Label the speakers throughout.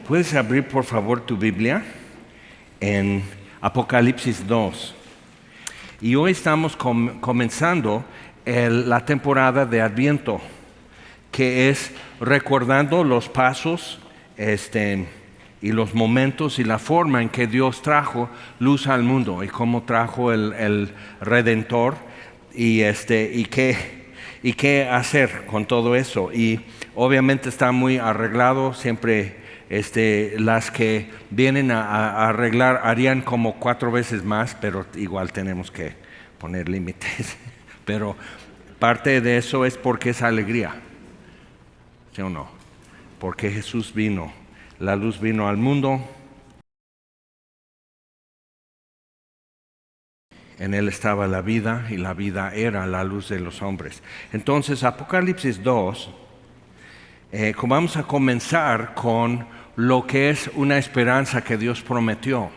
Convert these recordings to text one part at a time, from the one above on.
Speaker 1: ¿Puedes abrir por favor tu Biblia en Apocalipsis 2? Y hoy estamos comenzando la temporada de Adviento, que es recordando los pasos y los momentos y la forma en que Dios trajo luz al mundo y cómo trajo el Redentor y qué hacer con todo eso. Y obviamente está muy arreglado, siempre las que vienen a arreglar harían como 4 veces más, pero igual tenemos que poner límites. Pero parte de eso es porque es alegría, ¿sí o no? Porque Jesús vino, la luz vino al mundo, en Él estaba la vida y la vida era la luz de los hombres. Entonces Apocalipsis 2, vamos a comenzar con lo que es una esperanza que Dios prometió.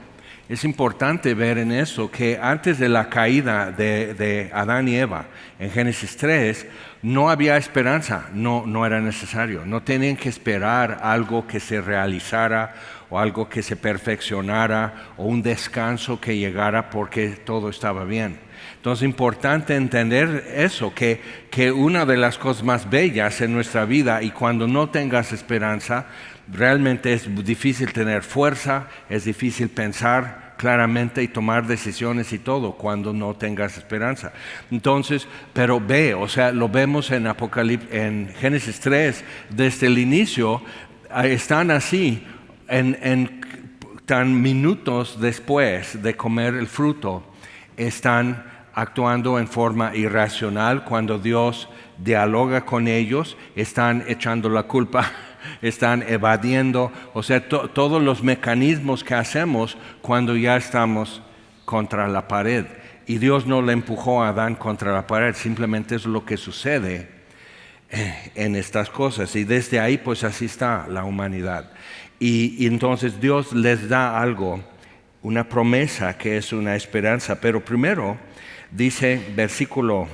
Speaker 1: Es importante ver en eso que antes de la caída de Adán y Eva, en Génesis 3, no había esperanza, no era necesario. No tenían que esperar algo que se realizara o algo que se perfeccionara o un descanso que llegara porque todo estaba bien. Entonces es importante entender eso, que una de las cosas más bellas en nuestra vida, y cuando no tengas esperanza, realmente es difícil tener fuerza, es difícil pensar claramente y tomar decisiones y todo cuando no tengas esperanza. Entonces, pero lo vemos en Génesis 3, desde el inicio, están así, tan minutos después de comer el fruto, están actuando en forma irracional. Cuando Dios dialoga con ellos, están echando la culpa, están evadiendo, todos los mecanismos que hacemos cuando ya estamos contra la pared. Y Dios no le empujó a Adán contra la pared, simplemente es lo que sucede en estas cosas. Y desde ahí pues así está la humanidad. Y entonces Dios les da algo, una promesa que es una esperanza. Pero primero dice versículo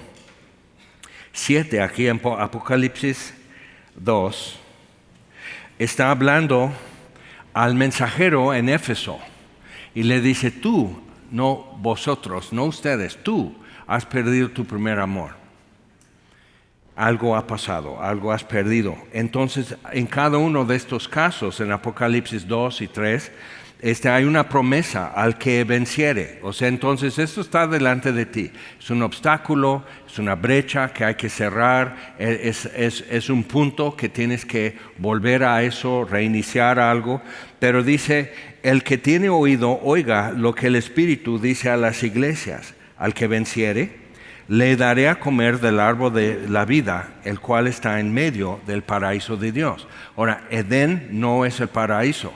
Speaker 1: 7 aquí en Apocalipsis 2, está hablando al mensajero en Éfeso y le dice: tú, no vosotros, no ustedes, tú has perdido tu primer amor. Algo ha pasado, algo has perdido. Entonces, en cada uno de estos casos, en Apocalipsis 2 y 3, hay una promesa al que venciere. Entonces esto está delante de ti. Es un obstáculo, es una brecha que hay que cerrar, es un punto que tienes que volver a eso, reiniciar algo. Pero dice: el que tiene oído, oiga lo que el Espíritu dice a las iglesias. Al que venciere, le daré a comer del árbol de la vida, el cual está en medio del paraíso de Dios. Ahora, Edén no es el paraíso.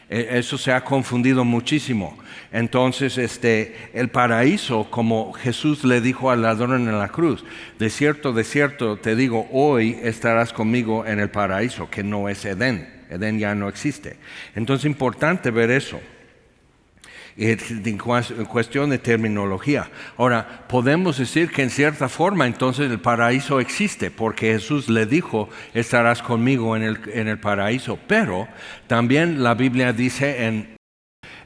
Speaker 1: Eso se ha confundido muchísimo. Entonces, el paraíso, como Jesús le dijo al ladrón en la cruz: de cierto te digo, hoy estarás conmigo en el paraíso, que no es Edén. Edén ya no existe. Entonces es importante ver eso. En cuestión de terminología. Ahora, podemos decir que en cierta forma entonces el paraíso existe, porque Jesús le dijo: estarás conmigo en el paraíso. Pero también la Biblia dice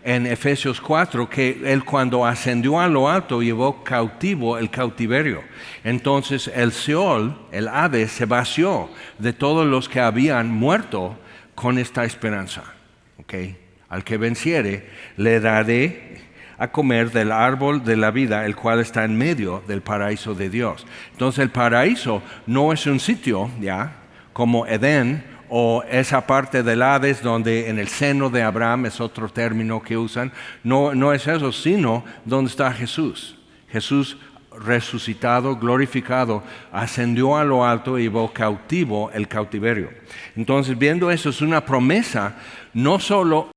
Speaker 1: en Efesios 4 que Él, cuando ascendió a lo alto, llevó cautivo el cautiverio. Entonces el Seol, el Hades, se vació de todos los que habían muerto con esta esperanza. Al que venciere, le daré a comer del árbol de la vida, el cual está en medio del paraíso de Dios. Entonces el paraíso no es un sitio ya como Edén, o esa parte del Hades donde en el seno de Abraham, es otro término que usan. No es eso, sino donde está Jesús. Jesús resucitado, glorificado, ascendió a lo alto y llevó cautivo el cautiverio. Entonces, viendo eso, es una promesa, no solo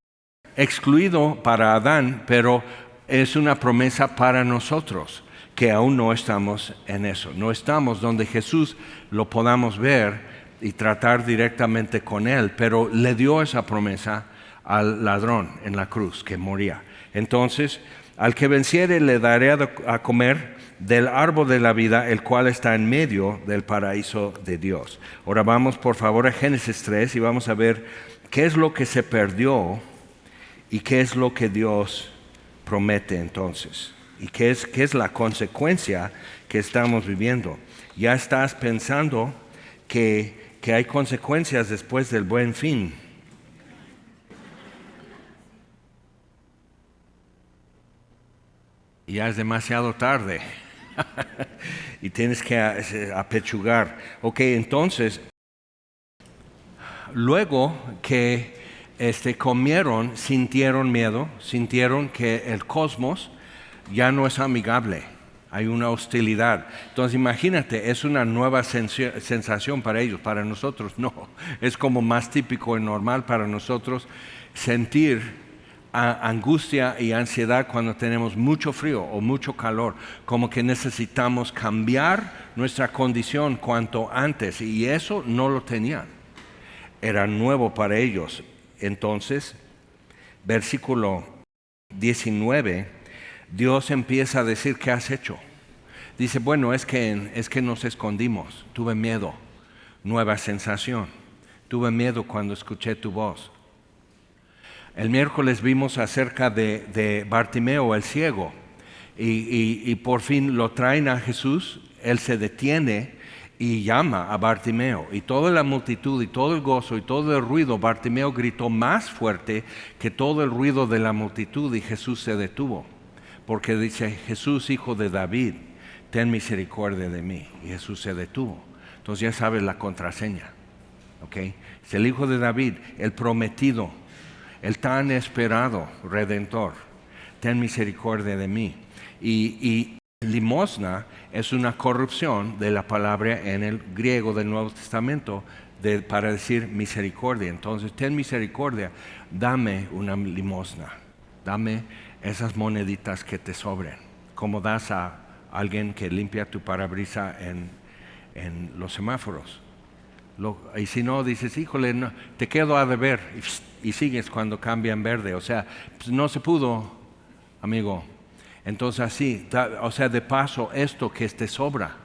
Speaker 1: excluido para Adán, pero es una promesa para nosotros, que aún no estamos en eso. No estamos donde Jesús lo podamos ver y tratar directamente con Él, pero le dio esa promesa al ladrón en la cruz que moría. Entonces, al que venciere, le daré a comer del árbol de la vida, el cual está en medio del paraíso de Dios. Ahora vamos por favor a Génesis 3 y vamos a ver ¿Qué es lo que se perdió y qué es lo que Dios promete entonces? ¿Y qué es la consecuencia que estamos viviendo? Ya estás pensando que hay consecuencias después del Buen Fin. Ya es demasiado tarde y tienes que apechugar. Ok, entonces, luego que comieron, sintieron miedo, sintieron que el cosmos ya no es amigable, hay una hostilidad. Entonces imagínate, es una nueva sensación para ellos, para nosotros no. Es como más típico y normal para nosotros sentir angustia y ansiedad cuando tenemos mucho frío o mucho calor, como que necesitamos cambiar nuestra condición cuanto antes, y eso no lo tenían, era nuevo para ellos. Entonces, versículo 19, Dios empieza a decir: ¿qué has hecho? Dice: bueno, es que nos escondimos, tuve miedo, nueva sensación, tuve miedo cuando escuché tu voz. El miércoles vimos acerca de Bartimeo el ciego, y por fin lo traen a Jesús. Él se detiene y llama a Bartimeo, y toda la multitud y todo el gozo y todo el ruido, Bartimeo gritó más fuerte que todo el ruido de la multitud, y Jesús se detuvo, porque dice: Jesús, hijo de David, ten misericordia de mí. Y Jesús se detuvo. Entonces ya sabes la contraseña, ¿ok? Es el hijo de David, el prometido, el tan esperado Redentor, ten misericordia de mí. Y limosna es una corrupción de la palabra en el griego del Nuevo Testamento para decir misericordia. Entonces, ten misericordia, dame una limosna, dame esas moneditas que te sobren, como das a alguien que limpia tu parabrisa en los semáforos. Y si no, dices: híjole, no, te quedo a deber, y sigues cuando cambia en verde. O sea, pues no se pudo, amigo. Entonces así, o sea, de paso, esto que te sobra,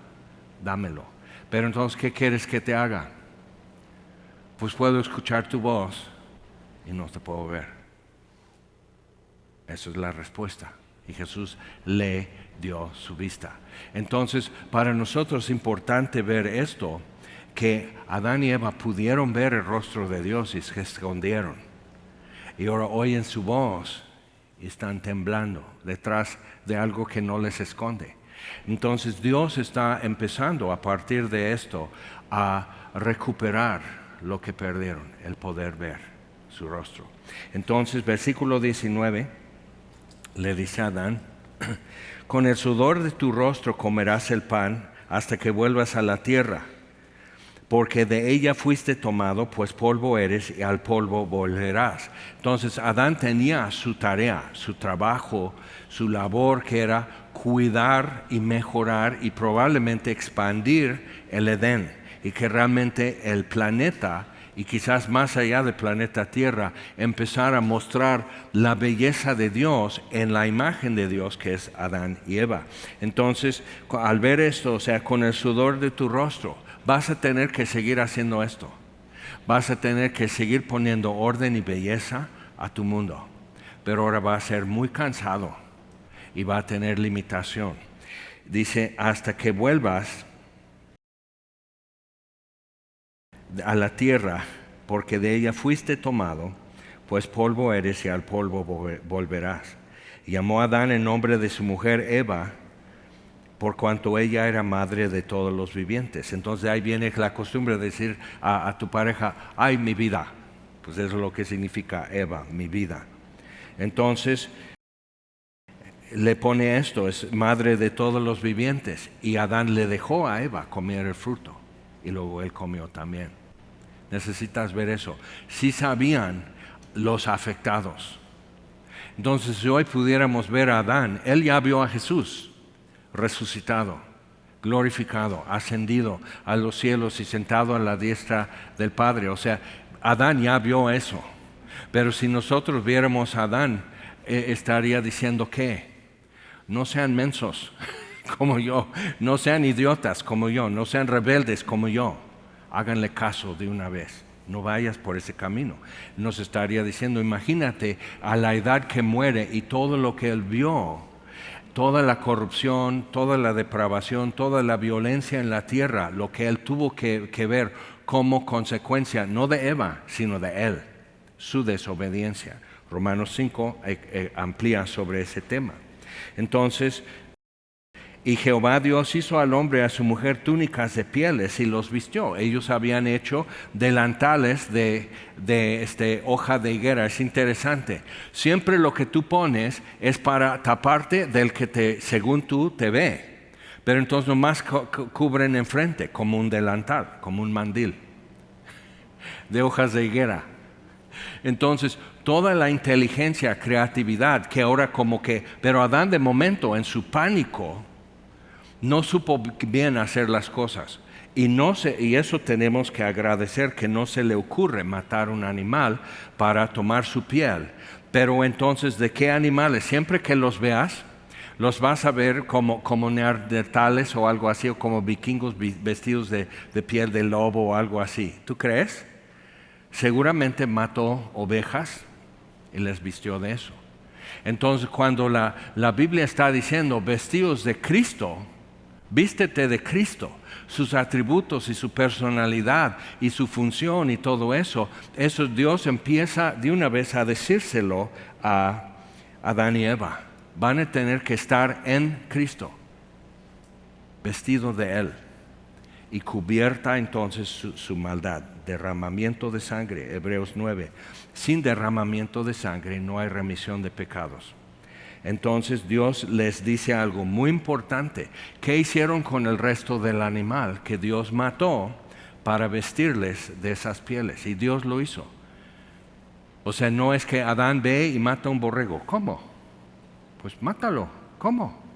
Speaker 1: dámelo. Pero entonces, ¿qué quieres que te haga? Pues puedo escuchar tu voz y no te puedo ver. Esa es la respuesta. Y Jesús le dio su vista. Entonces, para nosotros es importante ver esto, que Adán y Eva pudieron ver el rostro de Dios y se escondieron. Y ahora oyen su voz y están temblando detrás de algo que no les esconde. Entonces Dios está empezando a partir de esto a recuperar lo que perdieron, el poder ver su rostro. Entonces, versículo 19 le dice a Adán: con el sudor de tu rostro comerás el pan hasta que vuelvas a la tierra, porque de ella fuiste tomado, pues polvo eres y al polvo volverás. Entonces Adán tenía su tarea, su trabajo, su labor, que era cuidar y mejorar y probablemente expandir el Edén, y que realmente el planeta, y quizás más allá del planeta Tierra, empezar a mostrar la belleza de Dios en la imagen de Dios, que es Adán y Eva. Entonces, al ver esto, o sea, con el sudor de tu rostro, vas a tener que seguir haciendo esto. Vas a tener que seguir poniendo orden y belleza a tu mundo. Pero ahora va a ser muy cansado y va a tener limitación. Dice: hasta que vuelvas a la tierra, porque de ella fuiste tomado, pues polvo eres y al polvo volverás. Y llamó a Adán en nombre de su mujer Eva, por cuanto ella era madre de todos los vivientes. Entonces ahí viene la costumbre de decir a tu pareja: ay, mi vida. Pues eso es lo que significa Eva, mi vida. Entonces le pone esto: es madre de todos los vivientes. Y Adán le dejó a Eva comer el fruto, y luego él comió también. Necesitas ver eso. Sí sabían los afectados. Entonces, si hoy pudiéramos ver a Adán, él ya vio a Jesús resucitado, glorificado, ascendido a los cielos y sentado a la diestra del Padre. O sea, Adán ya vio eso. Pero si nosotros viéramos a Adán, estaría diciendo que no sean mensos como yo, no sean idiotas como yo, no sean rebeldes como yo, háganle caso de una vez. no vayas por ese camino. Nos estaría diciendo, imagínate a la edad que muere y todo lo que él vio, toda la corrupción, toda la depravación, toda la violencia en la tierra, lo que él tuvo que ver como consecuencia, no de Eva, sino de él, su desobediencia. Romanos 5 amplía sobre ese tema. Entonces, y Jehová Dios hizo al hombre y a su mujer túnicas de pieles y los vistió. Ellos habían hecho delantales de hoja de higuera. Es interesante. Siempre lo que tú pones es para taparte del que según tú te ve. Pero entonces nomás cubren enfrente como un delantal, como un mandil de hojas de higuera. Entonces, toda la inteligencia, creatividad, que ahora pero Adán de momento en su pánico no supo bien hacer las cosas. Y eso tenemos que agradecer, que no se le ocurre matar un animal para tomar su piel. Pero entonces, ¿de qué animales? Siempre que los veas, los vas a ver como neandertales o algo así, o como vikingos vestidos de piel de lobo o algo así. ¿Tú crees? Seguramente mató ovejas y les vistió de eso. Entonces, cuando la Biblia está diciendo vestidos de Cristo, vístete de Cristo, sus atributos y su personalidad y su función y todo eso Dios empieza de una vez a decírselo a Adán y Eva. Van a tener que estar en Cristo, vestido de Él, y cubierta entonces su maldad. Derramamiento de sangre, Hebreos 9. Sin derramamiento de sangre no hay remisión de pecados. Entonces Dios les dice algo muy importante. ¿Qué hicieron con el resto del animal que Dios mató para vestirles de esas pieles? Y Dios lo hizo. O sea, no es que Adán ve y mata un borrego. ¿Cómo? Pues mátalo. ¿Cómo?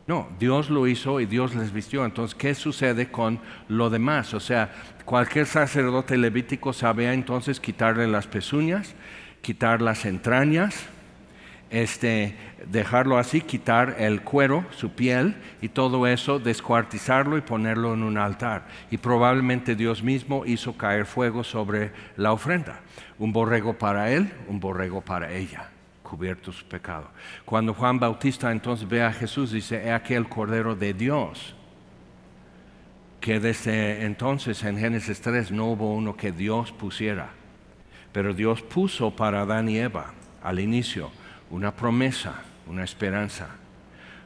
Speaker 1: No, Dios lo hizo y Dios les vistió. Entonces, ¿qué sucede con lo demás? O sea, cualquier sacerdote levítico sabía entonces quitarle las pezuñas, quitar las entrañas, dejarlo así, quitar el cuero, su piel y todo eso, descuartizarlo y ponerlo en un altar. Y probablemente Dios mismo hizo caer fuego sobre la ofrenda. Un borrego para él, un borrego para ella, cubierto su pecado. Cuando Juan Bautista entonces ve a Jesús, dice, he aquí el Cordero de Dios, que desde entonces en Génesis 3 no hubo uno que Dios pusiera, pero Dios puso para Adán y Eva al inicio una promesa, una esperanza.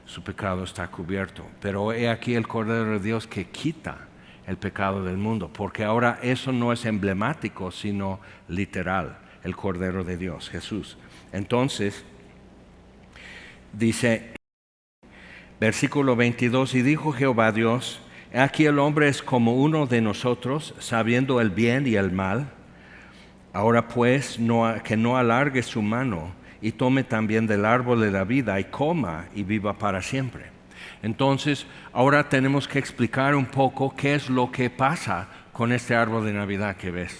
Speaker 1: Su pecado está cubierto, pero he aquí el Cordero de Dios que quita el pecado del mundo, porque ahora eso no es emblemático, sino literal, el Cordero de Dios, Jesús. Entonces, dice, versículo 22, y dijo Jehová Dios, aquí el hombre es como uno de nosotros, sabiendo el bien y el mal. Ahora pues, que no alargue su mano y tome también del árbol de la vida y coma y viva para siempre. Entonces, ahora tenemos que explicar un poco qué es lo que pasa con este árbol de Navidad que ves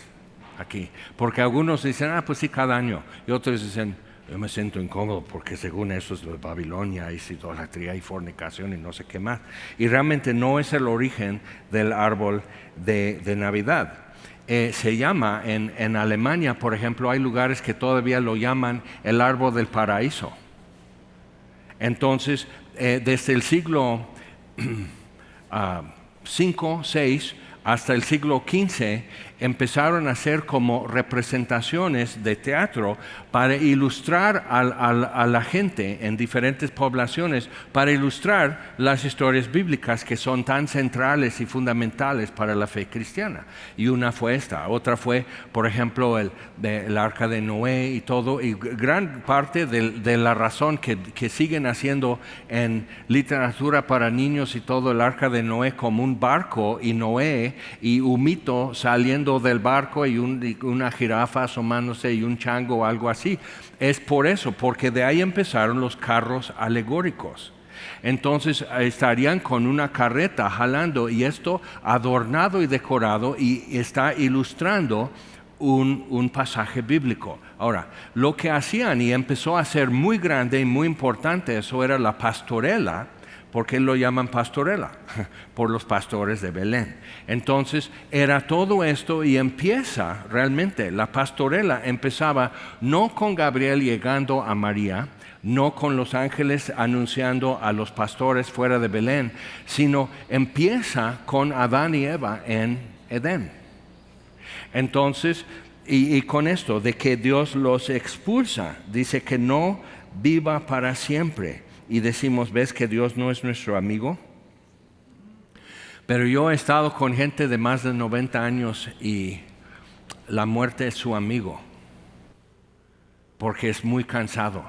Speaker 1: aquí. Porque algunos dicen, pues sí, cada año. Y otros dicen, yo me siento incómodo porque según eso es de Babilonia, y idolatría y fornicación y no sé qué más. Y realmente no es el origen del árbol de Navidad. Se llama, en Alemania, por ejemplo, hay lugares que todavía lo llaman el árbol del paraíso. Entonces, desde el siglo V, VI, hasta el siglo XV, empezaron a hacer como representaciones de teatro para ilustrar a la gente en diferentes poblaciones, para ilustrar las historias bíblicas que son tan centrales y fundamentales para la fe cristiana. Y una fue esta, otra fue, por ejemplo, el arca de Noé y todo, y gran parte de la razón que siguen haciendo en literatura para niños y todo, el arca de Noé como un barco y Noé y un mito saliendo del barco y una jirafa asomándose y un chango o algo así. Es por eso, porque de ahí empezaron los carros alegóricos. Entonces estarían con una carreta jalando, y esto adornado y decorado, y está ilustrando un pasaje bíblico. Ahora, lo que hacían, y empezó a ser muy grande y muy importante, eso era la pastorela, ¿Por qué lo llaman pastorela? Por los pastores de Belén. Entonces era todo esto y empieza realmente, la pastorela empezaba no con Gabriel llegando a María, no con los ángeles anunciando a los pastores fuera de Belén, sino empieza con Adán y Eva en Edén. Entonces, y con esto de que Dios los expulsa, dice que no viva para siempre. Y decimos, ¿ves que Dios no es nuestro amigo? Pero yo he estado con gente de más de 90 años y la muerte es su amigo, porque es muy cansado,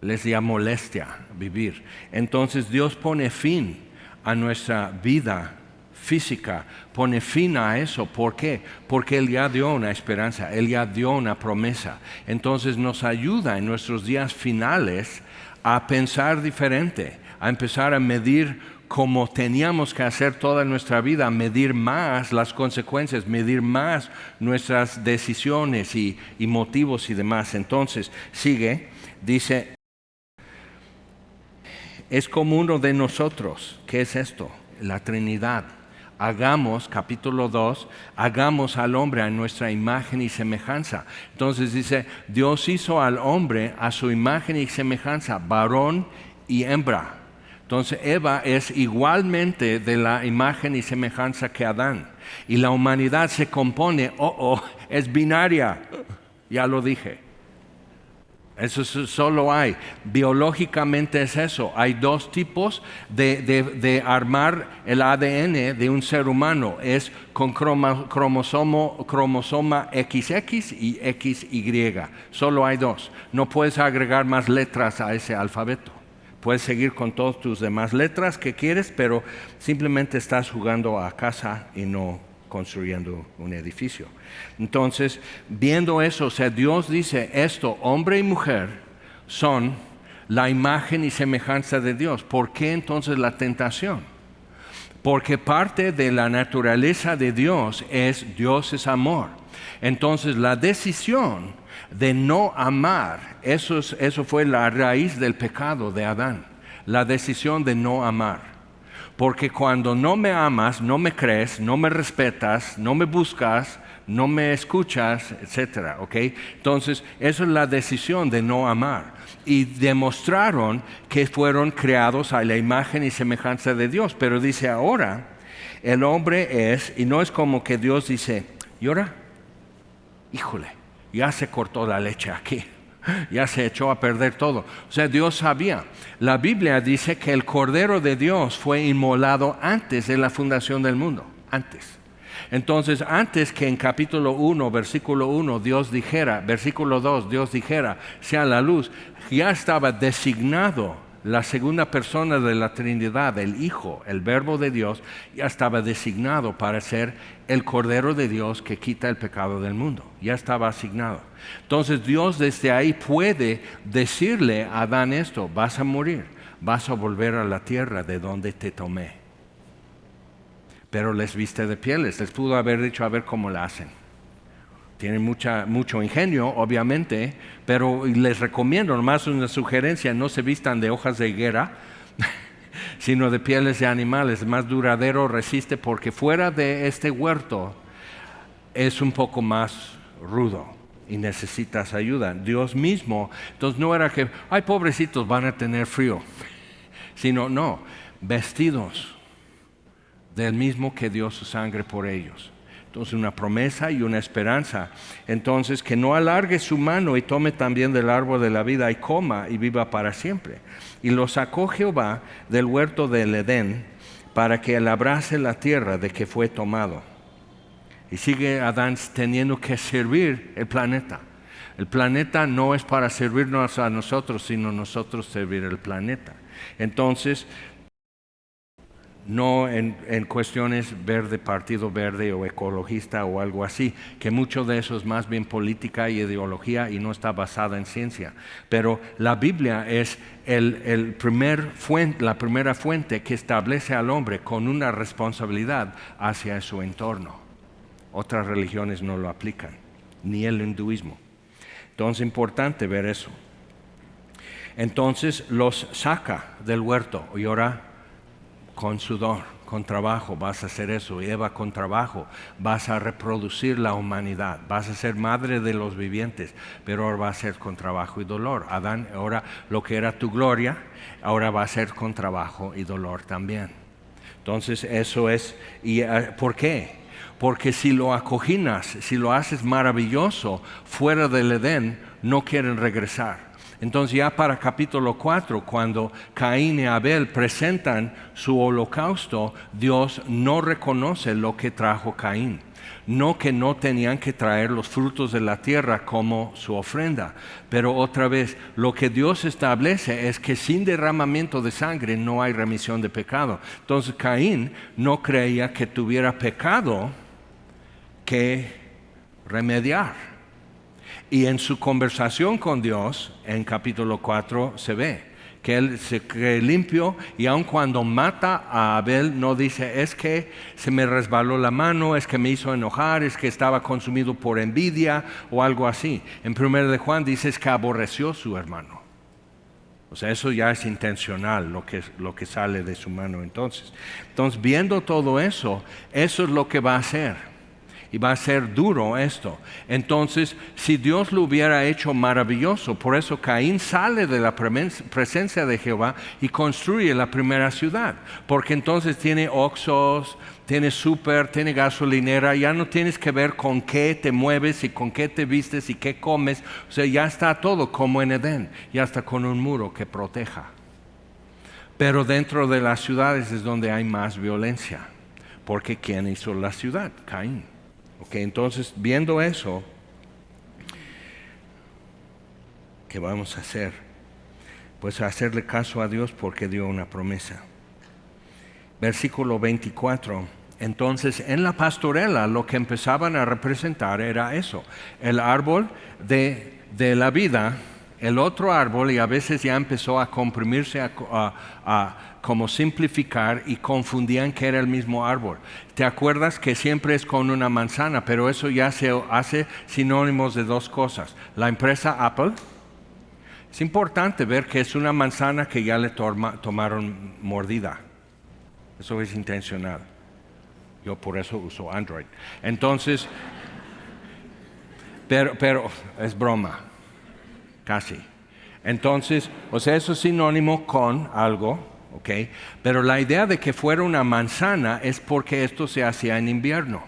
Speaker 1: les da molestia vivir. Entonces Dios pone fin a nuestra vida física, pone fin a eso. ¿Por qué? Porque Él ya dio una esperanza, Él ya dio una promesa. Entonces nos ayuda en nuestros días finales a pensar diferente, a empezar a medir como teníamos que hacer toda nuestra vida, medir más las consecuencias, medir más nuestras decisiones y motivos y demás. Entonces sigue, dice, es como uno de nosotros. ¿Qué es esto? La Trinidad. Hagamos, capítulo 2, hagamos al hombre a nuestra imagen y semejanza. Entonces dice, Dios hizo al hombre a su imagen y semejanza, varón y hembra. Entonces Eva es igualmente de la imagen y semejanza que Adán. Y la humanidad se compone, es binaria, ya lo dije. Eso solo hay, biológicamente es eso. Hay dos tipos de armar el ADN de un ser humano. Es con cromosoma XX y XY. Solo hay dos. No puedes agregar más letras a ese alfabeto. Puedes seguir con todas tus demás letras que quieres, pero simplemente estás jugando a casa y no construyendo un edificio. Entonces, viendo eso, o sea, Dios dice esto, hombre y mujer son la imagen y semejanza de Dios. ¿Por qué entonces la tentación? Porque parte de la naturaleza de Dios es amor. Entonces, la decisión de no amar, eso fue la raíz del pecado de Adán, la decisión de no amar. Porque cuando no me amas, no me crees, no me respetas, no me buscas, no me escuchas, etcétera, ¿ok? Entonces, eso es la decisión de no amar. Y demostraron que fueron creados a la imagen y semejanza de Dios. Pero dice ahora, el hombre es, y no es como que Dios dice, ¿llora? Híjole, ya se cortó la leche aquí. Ya se echó a perder todo. O sea, Dios sabía. La Biblia dice que el Cordero de Dios fue inmolado antes de la fundación del mundo. Antes. Entonces, antes que en capítulo 1, versículo 1, Dios dijera, versículo 2, Dios dijera, sea la luz, ya estaba designado la segunda persona de la Trinidad, el Hijo, el Verbo de Dios, ya estaba designado para ser el Cordero de Dios que quita el pecado del mundo. Ya estaba asignado. Entonces Dios desde ahí puede decirle a Adán esto, vas a morir, vas a volver a la tierra de donde te tomé. Pero les viste de pieles, les pudo haber dicho a ver cómo la hacen. Tienen mucho ingenio, obviamente, pero les recomiendo, nomás una sugerencia, no se vistan de hojas de higuera, sino de pieles de animales, más duradero, resiste, porque fuera de este huerto es un poco más rudo y necesitas ayuda. Dios mismo, entonces no era que, ay, pobrecitos, van a tener frío, sino, no, vestidos del mismo que dio su sangre por ellos. Entonces una promesa y una esperanza. Entonces que no alargue su mano y tome también del árbol de la vida y coma y viva para siempre. Y lo sacó Jehová del huerto del Edén para que labrase la tierra de que fue tomado. Y sigue Adán teniendo que servir el planeta. El planeta no es para servirnos a nosotros, sino nosotros servir el planeta. Entonces, no en cuestiones verde, partido verde o ecologista o algo así, que mucho de eso es más bien política y ideología y no está basada en ciencia. Pero la Biblia es la primera fuente que establece al hombre con una responsabilidad hacia su entorno. Otras religiones no lo aplican, ni el hinduismo. Entonces es importante ver eso. Entonces los saca del huerto y ahora con sudor, con trabajo vas a hacer eso. Y Eva, con trabajo vas a reproducir la humanidad, vas a ser madre de los vivientes, pero ahora va a ser con trabajo y dolor. Adán, ahora lo que era tu gloria, ahora va a ser con trabajo y dolor también. Entonces eso es, ¿y por qué? Porque si lo acoginas, si lo haces maravilloso fuera del Edén, no quieren regresar. Entonces ya para capítulo 4, cuando Caín y Abel presentan su holocausto, Dios no reconoce lo que trajo Caín. No que no tenían que traer los frutos de la tierra como su ofrenda, pero otra vez, lo que Dios establece es que sin derramamiento de sangre no hay remisión de pecado. Entonces Caín no creía que tuviera pecado que remediar. Y en su conversación con Dios, en capítulo 4, se ve que él se cree limpio y aun cuando mata a Abel no dice es que se me resbaló la mano, es que me hizo enojar, es que estaba consumido por envidia o algo así. En 1 de Juan dice es que aborreció a su hermano. O sea, eso ya es intencional lo que sale de su mano entonces. Entonces, viendo todo eso, eso es lo que va a hacer. Y va a ser duro esto. Entonces, si Dios lo hubiera hecho maravilloso, por eso Caín sale de la presencia de Jehová y construye la primera ciudad. Porque entonces tiene oxos, tiene súper, tiene gasolinera, ya no tienes que ver con qué te mueves y con qué te vistes y qué comes. O sea, ya está todo como en Edén, ya está con un muro que proteja. Pero dentro de las ciudades es donde hay más violencia. Porque ¿quién hizo la ciudad? Caín. Okay, entonces, viendo eso, ¿qué vamos a hacer? Pues hacerle caso a Dios porque dio una promesa. Versículo 24. Entonces, en la pastorela lo que empezaban a representar era eso, el árbol de la vida, el otro árbol, y a veces ya empezó a comprimirse, a como simplificar y confundían que era el mismo árbol. ¿Te acuerdas que siempre es con una manzana? Pero eso ya se hace sinónimos de dos cosas. La empresa Apple, es importante ver que es una manzana que ya le tomaron mordida. Eso es intencional. Yo por eso uso Android. Entonces, pero es broma, casi. Entonces, o sea, eso es sinónimo con algo. Okay. Pero la idea de que fuera una manzana es porque esto se hacía en invierno.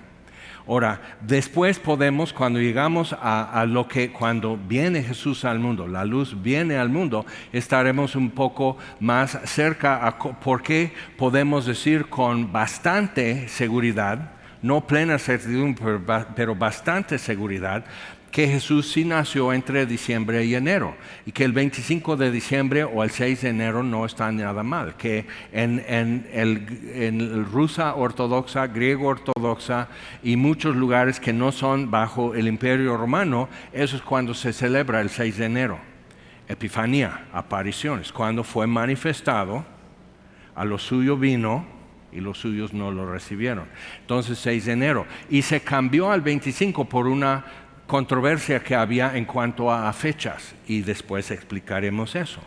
Speaker 1: Ahora, después podemos, cuando llegamos a lo que, cuando viene Jesús al mundo, la luz viene al mundo, estaremos un poco más cerca a porque podemos decir con bastante seguridad, no plena certidumbre, pero bastante seguridad, que Jesús sí nació entre diciembre y enero y que el 25 de diciembre o el 6 de enero no está nada mal, que en el rusa ortodoxa, griego ortodoxa y muchos lugares que no son bajo el Imperio Romano, eso es cuando se celebra el 6 de enero. Epifanía, apariciones, cuando fue manifestado, a lo suyo vino y los suyos no lo recibieron. Entonces 6 de enero. Y se cambió al 25 por una controversia que había en cuanto a fechas y después explicaremos eso.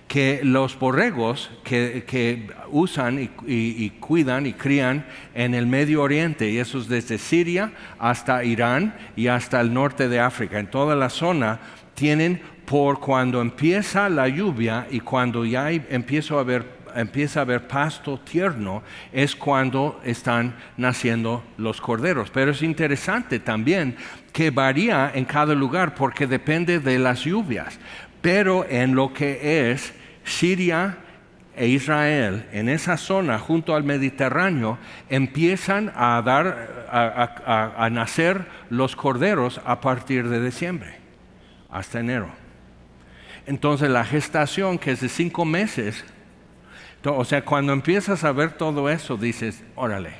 Speaker 1: Que los borregos que usan y cuidan y crían en el Medio Oriente, y eso es desde Siria hasta Irán y hasta el norte de África, en toda la zona, tienen por cuando empieza la lluvia y cuando ya empieza a haber pasto tierno, es cuando están naciendo los corderos. Pero es interesante también que varía en cada lugar porque depende de las lluvias. Pero en lo que es Siria e Israel, en esa zona junto al Mediterráneo, empiezan a nacer los corderos a partir de diciembre hasta enero. Entonces la gestación, que es de 5 meses, o sea, cuando empiezas a ver todo eso, dices, órale.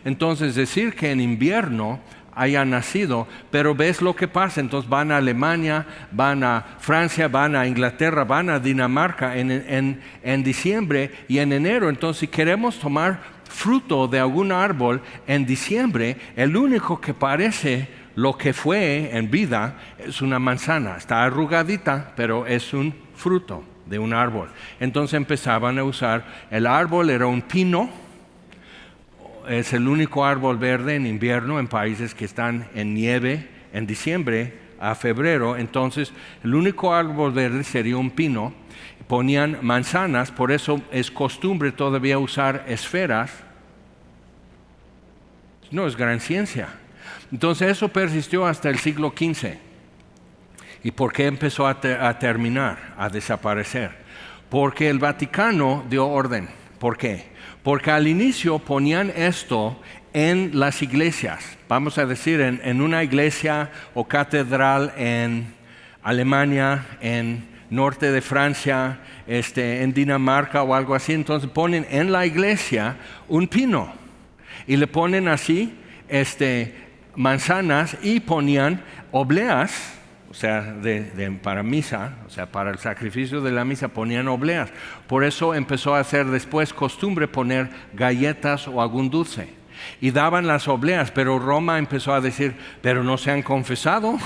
Speaker 1: Entonces, decir que en invierno haya nacido, pero ves lo que pasa. Entonces van a Alemania, van a Francia, van a Inglaterra, van a Dinamarca en diciembre y en enero. Entonces, si queremos tomar fruto de algún árbol en diciembre, el único que parece lo que fue en vida es una manzana. Está arrugadita, pero es un fruto de un árbol. Entonces empezaban a usar, el árbol era un pino, es el único árbol verde en invierno en países que están en nieve en diciembre a febrero. Entonces el único árbol verde sería un pino. Ponían manzanas, por eso es costumbre todavía usar esferas. No es gran ciencia. Entonces eso persistió hasta el siglo XV. ¿Y por qué empezó a terminar, a desaparecer? Porque el Vaticano dio orden. ¿Por qué? Porque al inicio ponían esto en las iglesias. Vamos a decir, en una iglesia o catedral en Alemania, en norte de Francia, en Dinamarca o algo así. Entonces ponen en la iglesia un pino y le ponen así manzanas y ponían obleas, o sea, para misa, o sea, para el sacrificio de la misa ponían obleas. Por eso empezó a ser después costumbre poner galletas o algún dulce. Y daban las obleas, pero Roma empezó a decir, pero no se han confesado,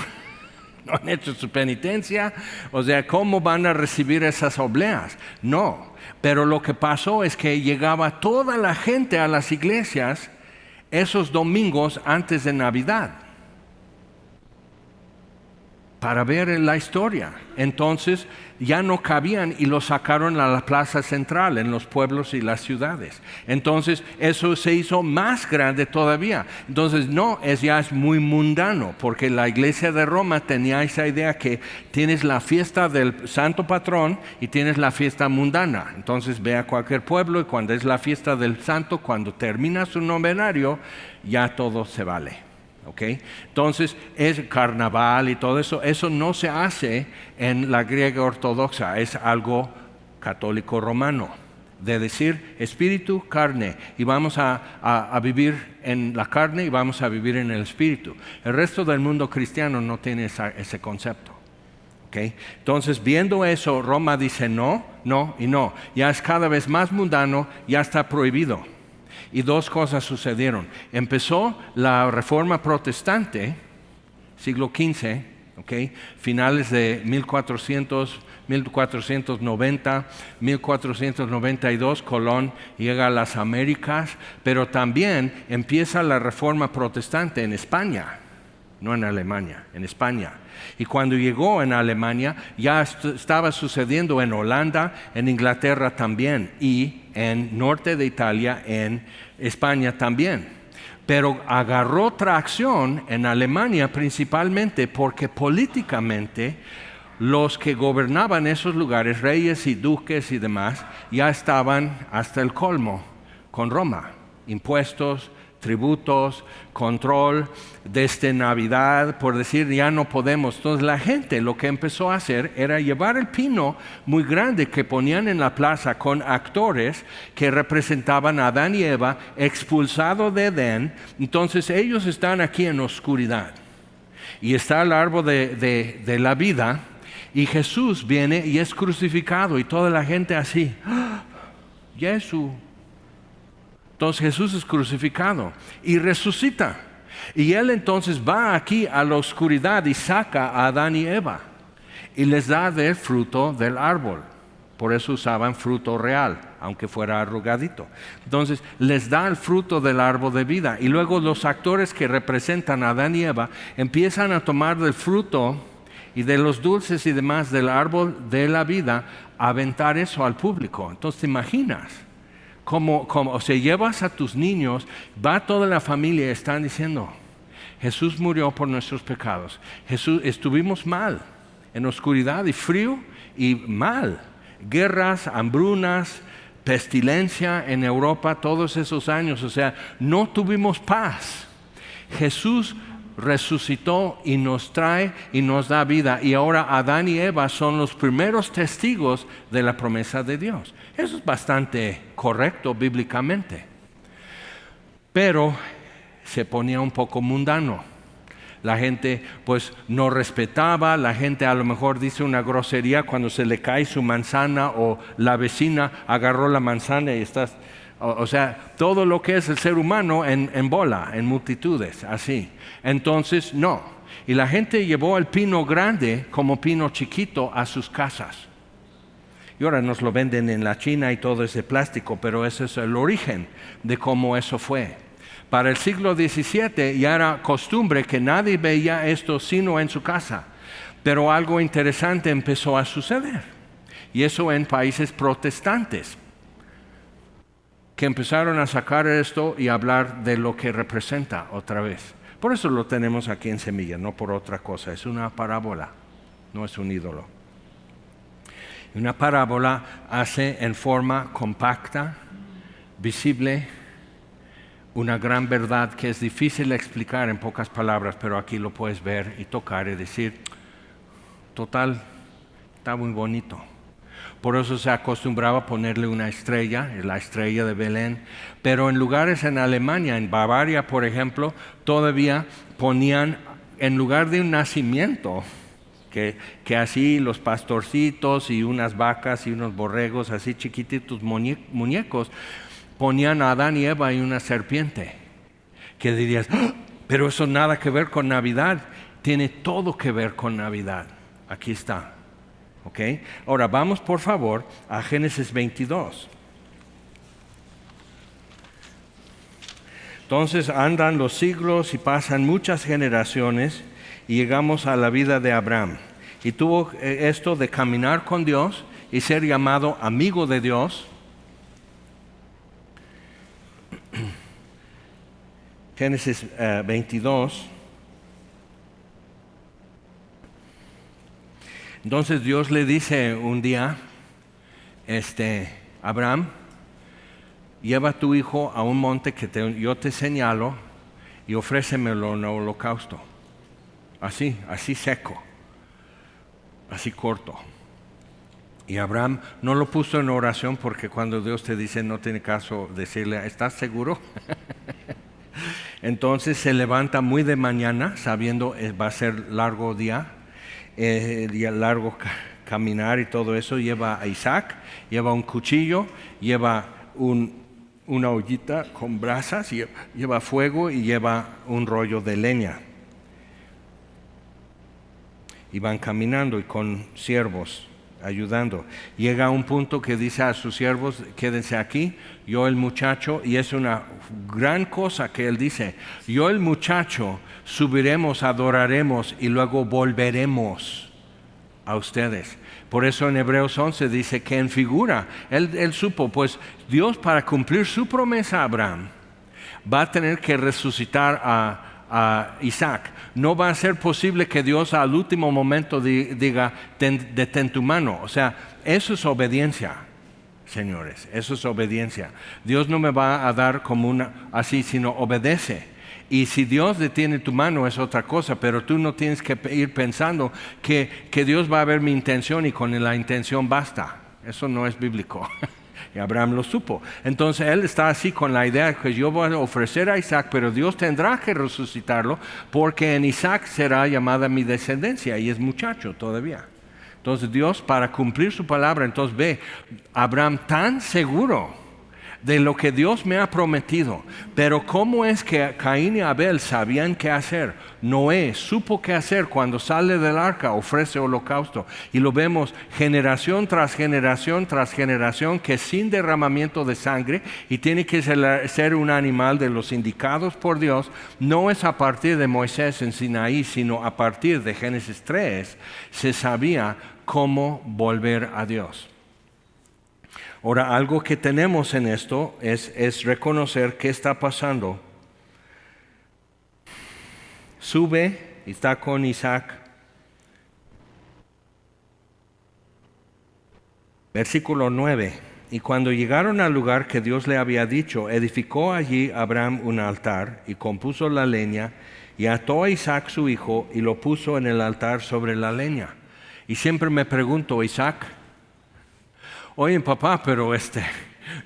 Speaker 1: no han hecho su penitencia, o sea, ¿cómo van a recibir esas obleas? No, pero lo que pasó es que llegaba toda la gente a las iglesias esos domingos antes de Navidad para ver la historia. Entonces ya no cabían y lo sacaron a la plaza central en los pueblos y las ciudades. Entonces eso se hizo más grande todavía. Entonces ya es muy mundano, porque la iglesia de Roma tenía esa idea que tienes la fiesta del santo patrón y tienes la fiesta mundana. Entonces ve a cualquier pueblo y cuando es la fiesta del santo, cuando termina su novenario, ya todo se vale. Okay. Entonces es carnaval y todo eso, eso no se hace en la griega ortodoxa, es algo católico romano, de decir espíritu, carne, y vamos a vivir en la carne y vamos a vivir en el espíritu. El resto del mundo cristiano no tiene ese concepto. Okay. Entonces viendo eso, Roma dice no, no y no, ya es cada vez más mundano, ya está prohibido. Y dos cosas sucedieron. Empezó la Reforma Protestante, siglo XV, finales de 1490, 1492, Colón llega a las Américas, pero también empieza la Reforma Protestante en España, no en Alemania, en España. Y cuando llegó en Alemania, ya estaba sucediendo en Holanda, en Inglaterra también, y en norte de Italia, en España también. Pero agarró tracción en Alemania principalmente porque políticamente los que gobernaban esos lugares, reyes y duques y demás, ya estaban hasta el colmo con Roma. Impuestos, tributos, control, desde Navidad, por decir ya no podemos. Entonces la gente lo que empezó a hacer era llevar el pino muy grande que ponían en la plaza con actores que representaban a Adán y Eva expulsados de Edén. Entonces ellos están aquí en oscuridad y está el árbol de la vida y Jesús viene y es crucificado y toda la gente así, ¡ah! Jesús. Entonces Jesús es crucificado y resucita. Y Él entonces va aquí a la oscuridad y saca a Adán y Eva y les da del fruto del árbol. Por eso usaban fruto real, aunque fuera arrugadito. Entonces les da el fruto del árbol de vida. Y luego los actores que representan a Adán y Eva empiezan a tomar del fruto y de los dulces y demás del árbol de la vida, a aventar eso al público. Entonces te imaginas. O sea, llevas a tus niños, va toda la familia y están diciendo, Jesús murió por nuestros pecados. Jesús, estuvimos mal, en oscuridad y frío y mal. Guerras, hambrunas, pestilencia en Europa todos esos años. O sea, no tuvimos paz. Jesús resucitó y nos trae y nos da vida. Y ahora Adán y Eva son los primeros testigos de la promesa de Dios. Eso es bastante correcto bíblicamente. Pero se ponía un poco mundano. La gente pues no respetaba, la gente a lo mejor dice una grosería cuando se le cae su manzana o la vecina agarró la manzana y estás, O sea, todo lo que es el ser humano en bola, en multitudes, así. Entonces, no. Y la gente llevó el pino grande como pino chiquito a sus casas. Y ahora nos lo venden en la China y todo ese plástico, pero ese es el origen de cómo eso fue. Para el siglo XVII ya era costumbre que nadie veía esto sino en su casa. Pero algo interesante empezó a suceder. Y eso en países protestantes, que empezaron a sacar esto y hablar de lo que representa otra vez. Por eso lo tenemos aquí en Semilla, no por otra cosa. Es una parábola, no es un ídolo. Una parábola hace en forma compacta, visible, una gran verdad que es difícil de explicar en pocas palabras, pero aquí lo puedes ver y tocar y decir, total, está muy bonito. Por eso se acostumbraba a ponerle una estrella, la estrella de Belén. Pero en lugares en Alemania, en Bavaria, por ejemplo, todavía ponían, en lugar de un nacimiento, que así los pastorcitos y unas vacas y unos borregos así chiquititos, muñecos, ponían a Adán y Eva y una serpiente. Que dirías, ¡oh! Pero eso nada que ver con Navidad. Tiene todo que ver con Navidad. Aquí está. ¿Okay? Ahora vamos por favor a Génesis 22. Entonces andan los siglos y pasan muchas generaciones y llegamos a la vida de Abraham. Y tuvo esto de caminar con Dios y ser llamado amigo de Dios. Génesis 22. Entonces Dios le dice un día, Abraham, lleva a tu hijo a un monte que yo te señalo y ofrécemelo en holocausto. Así seco, así corto. Y Abraham no lo puso en oración porque cuando Dios te dice no tiene caso decirle, ¿estás seguro? Entonces se levanta muy de mañana sabiendo va a ser largo día. Largo caminar y todo eso, lleva a Isaac, lleva un cuchillo, lleva una ollita con brasas, lleva fuego y lleva un rollo de leña. Y van caminando y con siervos ayudando. Llega a un punto que dice a sus siervos, quédense aquí, yo el muchacho, y es una gran cosa que él dice, yo el muchacho subiremos, adoraremos y luego volveremos a ustedes. Por eso en Hebreos 11 dice que en figura, él supo, pues Dios para cumplir su promesa a Abraham va a tener que resucitar a Isaac. No va a ser posible que Dios al último momento diga, detén tu mano. O sea, eso es obediencia, señores, eso es obediencia. Dios no me va a dar como así, sino obedece. Y si Dios detiene tu mano es otra cosa, pero tú no tienes que ir pensando que Dios va a ver mi intención y con la intención basta. Eso no es bíblico. Y Abraham lo supo. Entonces él está así con la idea de que yo voy a ofrecer a Isaac, pero Dios tendrá que resucitarlo porque en Isaac será llamada mi descendencia y es muchacho todavía. Entonces Dios para cumplir su palabra, entonces ve Abraham tan seguro de lo que Dios me ha prometido. Pero ¿cómo es que Caín y Abel sabían qué hacer? Noé supo qué hacer cuando sale del arca, ofrece holocausto. Y lo vemos generación tras generación tras generación que sin derramamiento de sangre, y tiene que ser un animal de los indicados por Dios, no es a partir de Moisés en Sinaí, sino a partir de Génesis 3, se sabía cómo volver a Dios. Ahora, algo que tenemos en esto es reconocer qué está pasando. Sube y está con Isaac. Versículo 9. Y cuando llegaron al lugar que Dios le había dicho, edificó allí Abraham un altar y compuso la leña y ató a Isaac su hijo y lo puso en el altar sobre la leña. Y siempre me pregunto, Isaac, oye papá, pero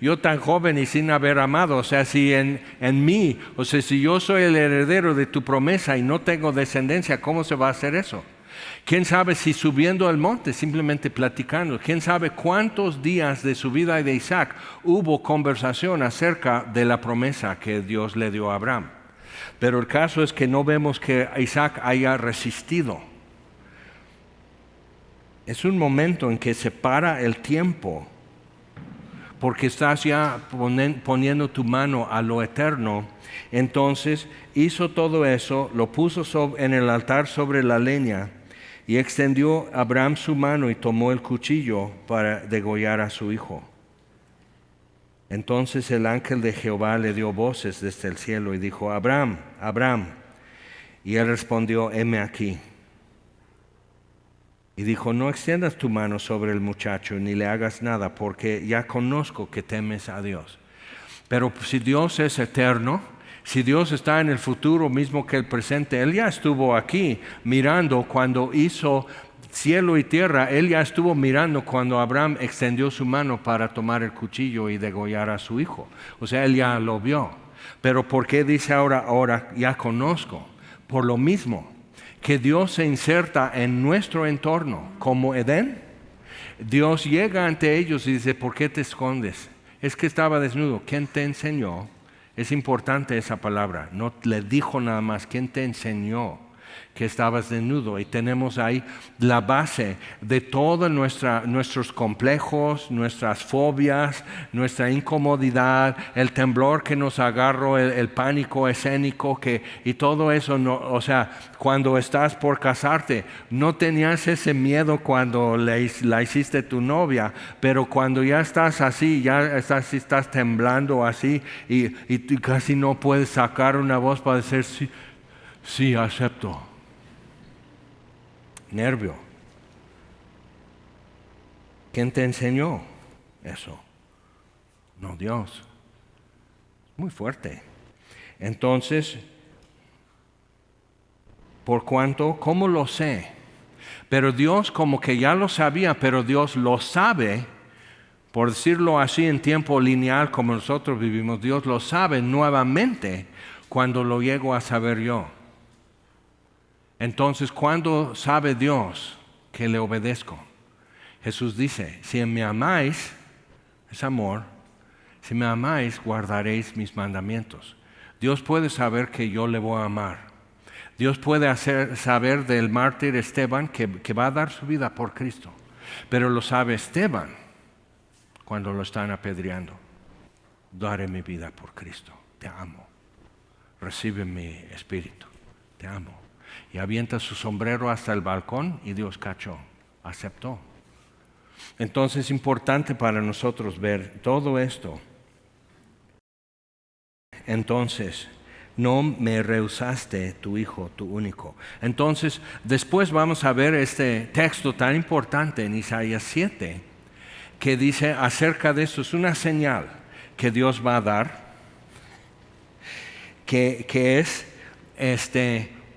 Speaker 1: yo tan joven y sin haber amado, o sea, si en mí, o sea, si yo soy el heredero de tu promesa y no tengo descendencia, ¿cómo se va a hacer eso? ¿Quién sabe si subiendo al monte, simplemente platicando? ¿Quién sabe cuántos días de su vida y de Isaac hubo conversación acerca de la promesa que Dios le dio a Abraham? Pero el caso es que no vemos que Isaac haya resistido. Es un momento en que se para el tiempo, porque estás ya poniendo tu mano a lo eterno. Entonces hizo todo eso, lo puso en el altar sobre la leña, y extendió Abraham su mano y tomó el cuchillo para degollar a su hijo. Entonces el ángel de Jehová le dio voces desde el cielo y dijo: Abraham, Abraham. Y él respondió: heme aquí. Y dijo: no extiendas tu mano sobre el muchacho ni le hagas nada, porque ya conozco que temes a Dios. Pero si Dios es eterno, si Dios está en el futuro mismo que el presente, Él ya estuvo aquí mirando cuando hizo cielo y tierra. Él ya estuvo mirando cuando Abraham extendió su mano para tomar el cuchillo y degollar a su hijo. O sea, Él ya lo vio. Pero ¿por qué dice ahora ya conozco? Por lo mismo que Dios se inserta en nuestro entorno, como Edén. Dios llega ante ellos y dice: ¿por qué te escondes? Es que estaba desnudo. ¿Quién te enseñó? Es importante esa palabra. No le dijo nada más: ¿quién te enseñó que estabas desnudo? Y tenemos ahí la base de todos nuestros complejos, nuestras fobias, nuestra incomodidad, el temblor que nos agarró, el pánico escénico y todo eso. No, o sea, cuando estás por casarte, no tenías ese miedo cuando la hiciste tu novia, pero cuando ya estás así, estás temblando así y casi no puedes sacar una voz para decir sí, sí, acepto. Nervio. ¿Quién te enseñó eso? No, Dios. Muy fuerte. Entonces, ¿por cuánto? ¿Cómo lo sé? Pero Dios como que ya lo sabía, pero Dios lo sabe, por decirlo así en tiempo lineal como nosotros vivimos. Dios lo sabe nuevamente cuando lo llego a saber yo. Entonces, ¿cuándo sabe Dios que le obedezco? Jesús dice: si me amáis, es amor, si me amáis, guardaréis mis mandamientos. Dios puede saber que yo le voy a amar. Dios puede saber del mártir Esteban que va a dar su vida por Cristo. Pero lo sabe Esteban cuando lo están apedreando. Daré mi vida por Cristo, te amo. Recibe mi espíritu, te amo. Y avienta su sombrero hasta el balcón y Dios cachó, aceptó. Entonces es importante para nosotros ver todo esto. Entonces, no me rehusaste tu hijo, tu único. Entonces, después vamos a ver este texto tan importante en Isaías 7, que dice acerca de esto, es una señal que Dios va a dar, que es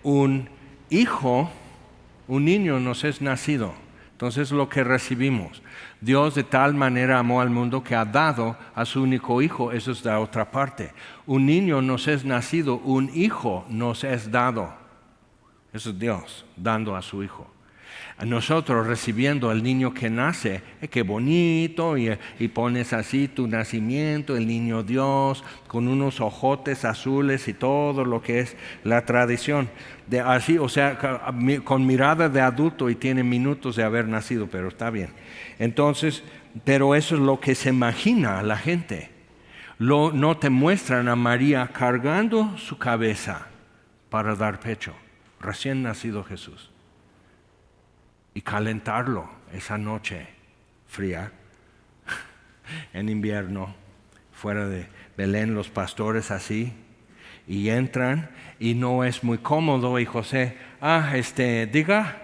Speaker 1: un hijo, un niño nos es nacido. Entonces lo que recibimos, Dios de tal manera amó al mundo que ha dado a su único hijo. Eso es la otra parte. Un niño nos es nacido, un hijo nos es dado. Eso es Dios dando a su hijo. A nosotros recibiendo el niño que nace, qué bonito, y pones así tu nacimiento, el niño Dios, con unos ojotes azules y todo lo que es la tradición. Así, o sea, con mirada de adulto y tiene minutos de haber nacido, pero está bien. Entonces, pero eso es lo que se imagina la gente. No te muestran a María cargando su cabeza para dar pecho, recién nacido Jesús. Y calentarlo esa noche fría, en invierno, fuera de Belén, los pastores así, y entran y no es muy cómodo. Y José: diga,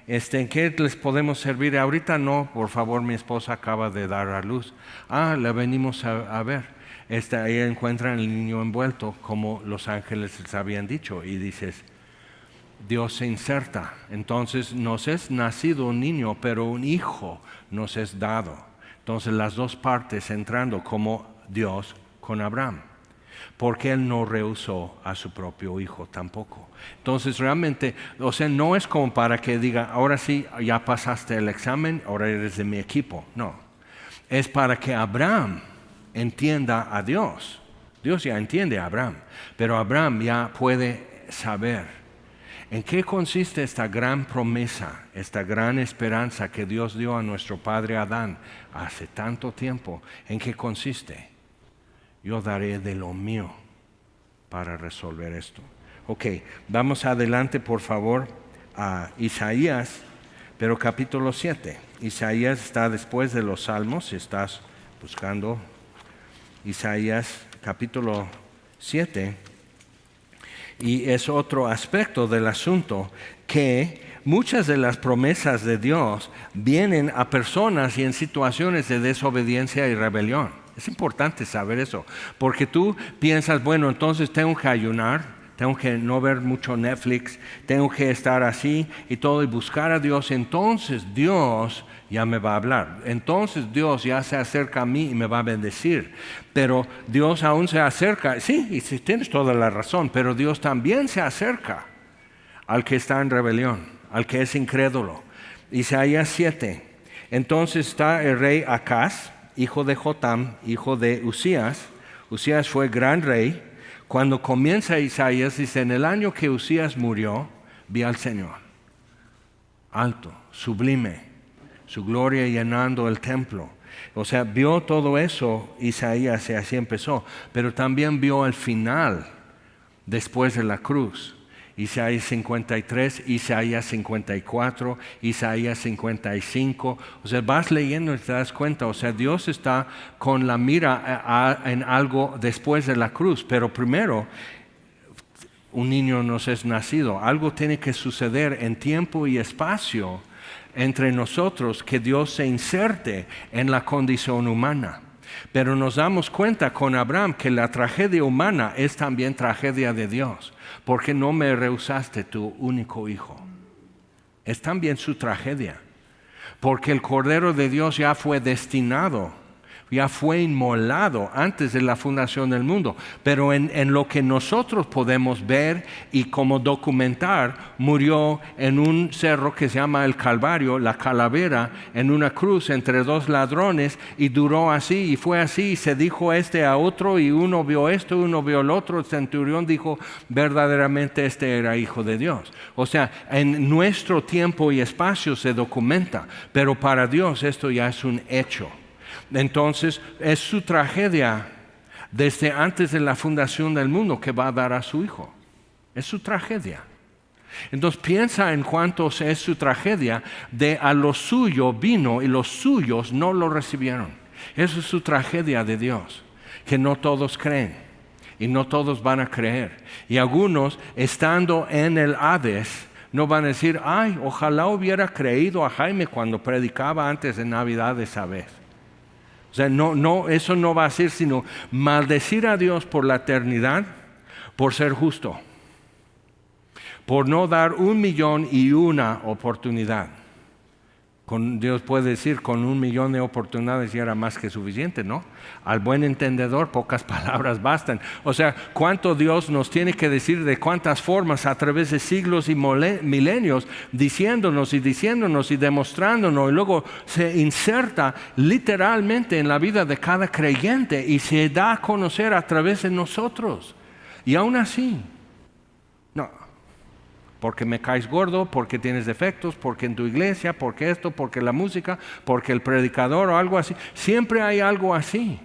Speaker 1: ¿en qué les podemos servir? Ahorita no, por favor, mi esposa acaba de dar a luz. La venimos a ver. Ahí encuentran el niño envuelto, como los ángeles les habían dicho, y dices: Dios se inserta. Entonces nos es nacido un niño, pero un hijo nos es dado. Entonces las dos partes entrando como Dios con Abraham. porque Él no rehusó a su propio Hijo tampoco. Entonces realmente, o sea, no es como para que diga, ahora sí, ya pasaste el examen, ahora eres de mi equipo. No, es para que Abraham entienda a Dios. Dios ya entiende a Abraham, pero Abraham ya puede saber en qué consiste esta gran promesa, esta gran esperanza que Dios dio a nuestro padre Adán hace tanto tiempo. ¿En qué consiste? Yo daré de lo mío para resolver esto. Ok, vamos adelante por favor a Isaías, pero capítulo 7. Isaías está después de los Salmos, si estás buscando Isaías capítulo 7. Y es otro aspecto del asunto, que muchas de las promesas de Dios vienen a personas y en situaciones de desobediencia y rebelión. Es importante saber eso, porque tú piensas, bueno, entonces tengo que ayunar, tengo que no ver mucho Netflix, tengo que estar así y todo y buscar a Dios. Entonces Dios ya me va a hablar. Entonces Dios ya se acerca a mí y me va a bendecir. Pero Dios aún se acerca, sí, y sí, tienes toda la razón, pero Dios también se acerca al que está en rebelión, al que es incrédulo. Isaías 7. Entonces está el rey Acaz, hijo de Jotam, hijo de Usías. Usías fue gran rey. Cuando comienza Isaías, dice, en el año que Usías murió, vi al Señor, alto, sublime, su gloria llenando el templo. O sea, vio todo eso Isaías y así empezó, pero también vio el final después de la cruz. Isaías 53, Isaías 54, Isaías 55. O sea, vas leyendo y te das cuenta. O sea, Dios está con la mira en algo después de la cruz. Pero primero, un niño nos es nacido. Algo tiene que suceder en tiempo y espacio entre nosotros, que Dios se inserte en la condición humana. Pero nos damos cuenta con Abraham que la tragedia humana es también tragedia de Dios. Porque no me rehusaste tu único hijo. Es también su tragedia. Porque el Cordero de Dios ya fue destinado, ya fue inmolado antes de la fundación del mundo. Pero en lo que nosotros podemos ver y como documentar, murió en un cerro que se llama el Calvario, la calavera, en una cruz entre dos ladrones, y duró así y fue así, y se dijo este a otro, y uno vio esto, uno vio el otro. El centurión dijo, verdaderamente este era hijo de Dios. O sea, en nuestro tiempo y espacio se documenta, pero para Dios esto ya es un hecho. Entonces es su tragedia desde antes de la fundación del mundo que va a dar a su hijo. Es su tragedia. Entonces piensa en cuánto es su tragedia de a lo suyo vino y los suyos no lo recibieron. Eso es su tragedia de Dios, que no todos creen y no todos van a creer. Y algunos estando en el Hades no van a decir, ay, ojalá hubiera creído a Jaime cuando predicaba antes de Navidad esa vez. O sea, no, eso no va a ser sino maldecir a Dios por la eternidad, por ser justo, por no dar 1,000,001 oportunidad. Dios puede decir, con 1,000,000 de oportunidades ya era más que suficiente, ¿no? Al buen entendedor pocas palabras bastan. O sea, cuánto Dios nos tiene que decir de cuántas formas a través de siglos y milenios, diciéndonos y demostrándonos, y luego se inserta literalmente en la vida de cada creyente y se da a conocer a través de nosotros. Y aún así, no. Porque me caes gordo, porque tienes defectos, porque en tu iglesia, porque esto, porque la música, porque el predicador o algo así. Siempre hay algo así.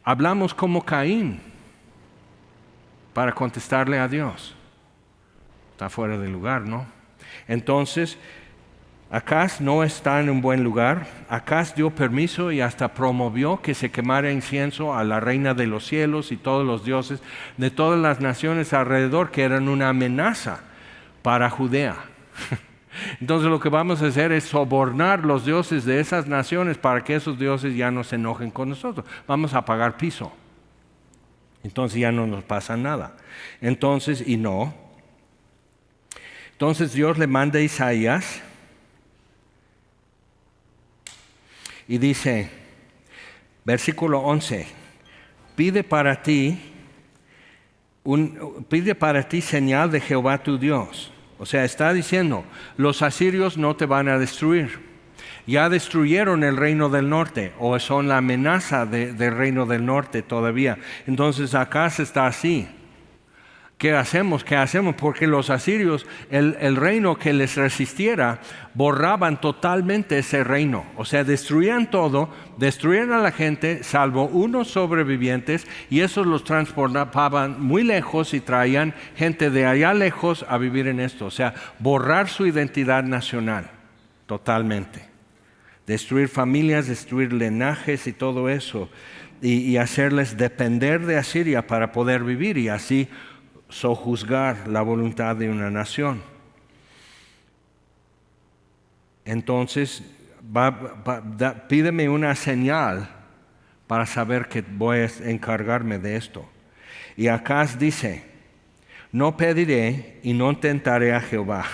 Speaker 1: Hablamos como Caín para contestarle a Dios. Está fuera de lugar, ¿no? Entonces, Acaz no está en un buen lugar. Acaz dio permiso y hasta promovió que se quemara incienso a la reina de los cielos y todos los dioses de todas las naciones alrededor, que eran una amenaza para Judea. Entonces lo que vamos a hacer es sobornar los dioses de esas naciones para que esos dioses ya no se enojen con nosotros. Vamos a pagar piso. Entonces ya no nos pasa nada. Entonces Dios le manda a Isaías y dice, versículo 11, pide para ti Pide para ti señal de Jehová tu Dios. O sea, está diciendo, los asirios no te van a destruir. Ya destruyeron el reino del norte, o son la amenaza del reino del norte todavía. Entonces acá se está así. ¿Qué hacemos? ¿Qué hacemos? Porque los asirios, el reino que les resistiera, borraban totalmente ese reino. O sea, destruían todo, destruían a la gente, salvo unos sobrevivientes, y esos los transportaban muy lejos y traían gente de allá lejos a vivir en esto. O sea, borrar su identidad nacional totalmente. Destruir familias, destruir linajes y todo eso, y hacerles depender de Asiria para poder vivir y así sojuzgar la voluntad de una nación. Entonces, pídeme una señal para saber que voy a encargarme de esto. Y Acaz dice, no pediré y no tentaré a Jehová.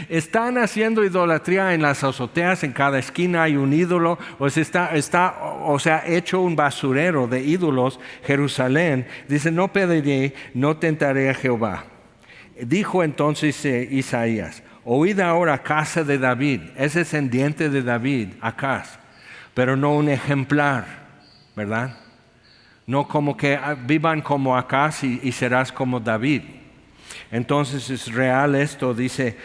Speaker 1: Están haciendo idolatría en las azoteas, en cada esquina hay un ídolo, o sea, hecho un basurero de ídolos Jerusalén. Dice, no pediré, no tentaré a Jehová. Dijo entonces Isaías, oíd ahora casa de David, es descendiente de David, Acaz, pero no un ejemplar, ¿verdad? No como que vivan como Acaz y serás como David. Entonces es real esto, dice,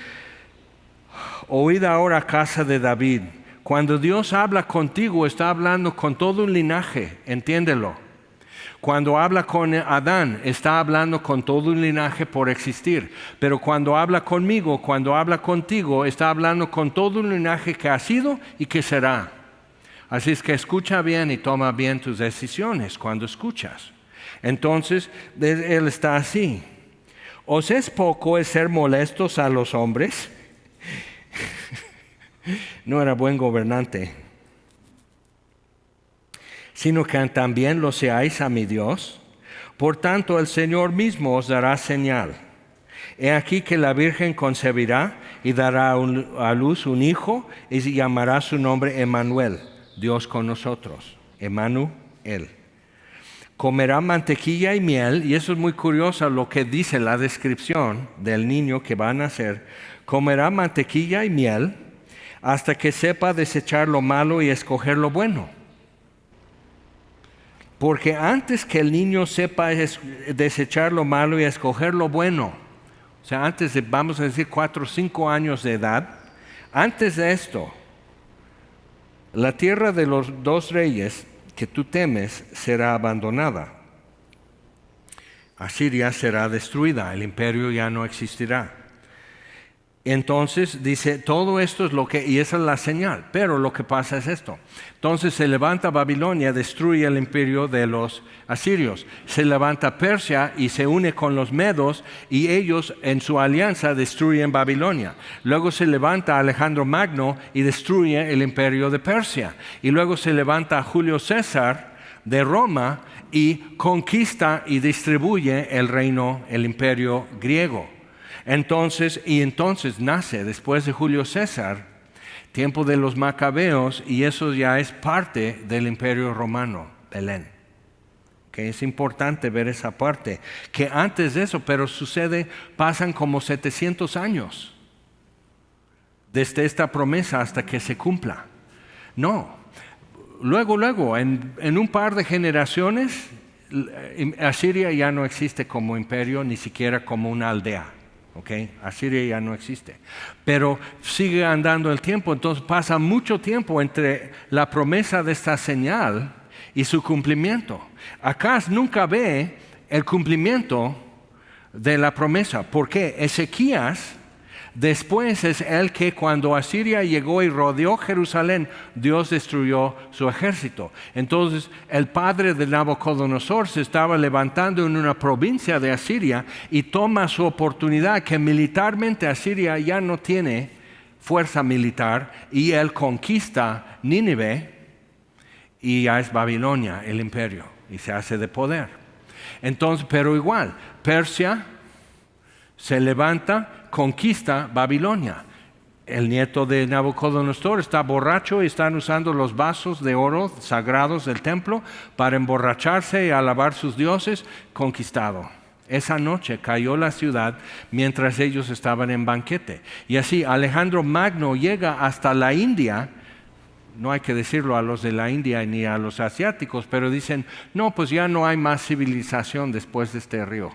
Speaker 1: oíd ahora casa de David. Cuando Dios habla contigo, está hablando con todo un linaje, entiéndelo. Cuando habla con Adán, está hablando con todo un linaje por existir. Pero cuando habla conmigo, cuando habla contigo, está hablando con todo un linaje que ha sido y que será. Así es que escucha bien y toma bien tus decisiones cuando escuchas. Entonces, él está así. ¿Os es poco el ser molestos a los hombres? No era buen gobernante. Sino que también lo seáis a mi Dios. Por tanto, el Señor mismo os dará señal. He aquí que la Virgen concebirá y dará a luz un hijo y llamará su nombre Emmanuel, Dios con nosotros. Emmanuel. Comerá mantequilla y miel, y eso es muy curioso lo que dice la descripción del niño que va a nacer. Comerá mantequilla y miel hasta que sepa desechar lo malo y escoger lo bueno. Porque antes que el niño sepa desechar lo malo y escoger lo bueno, o sea, antes de, vamos a decir, 4 o 5 años de edad, antes de esto, la tierra de los 2 reyes que tú temes será abandonada. Asiria será destruida, el imperio ya no existirá. Entonces dice, todo esto es lo que, y esa es la señal, pero lo que pasa es esto. Entonces se levanta Babilonia, destruye el imperio de los asirios. Se levanta Persia y se une con los medos y ellos en su alianza destruyen Babilonia. Luego se levanta Alejandro Magno y destruye el imperio de Persia. Y luego se levanta Julio César de Roma y conquista y distribuye el reino, el imperio griego. Entonces nace después de Julio César, tiempo de los macabeos, y eso ya es parte del imperio romano, Belén. Que es importante ver esa parte, que antes de eso, pero pasan como 700 años desde esta promesa hasta que se cumpla. No, luego, en un par de generaciones, Asiria ya no existe como imperio, ni siquiera como una aldea. Okay. Asiria ya no existe, pero sigue andando el tiempo, entonces pasa mucho tiempo entre la promesa de esta señal y su cumplimiento. Acaz nunca ve el cumplimiento de la promesa. ¿Por qué? Ezequías después es el que cuando Asiria llegó y rodeó Jerusalén, Dios destruyó su ejército. Entonces el padre de Nabucodonosor se estaba levantando en una provincia de Asiria y toma su oportunidad que militarmente Asiria ya no tiene fuerza militar y él conquista Nínive y ya es Babilonia el imperio y se hace de poder. Entonces, pero igual, Persia se levanta, conquista Babilonia. El nieto de Nabucodonosor está borracho y están usando los vasos de oro sagrados del templo para emborracharse y alabar sus dioses, conquistado. Esa noche cayó la ciudad mientras ellos estaban en banquete. Y así Alejandro Magno llega hasta la India. No hay que decirlo a los de la India ni a los asiáticos, pero dicen, no, pues ya no hay más civilización después de este río.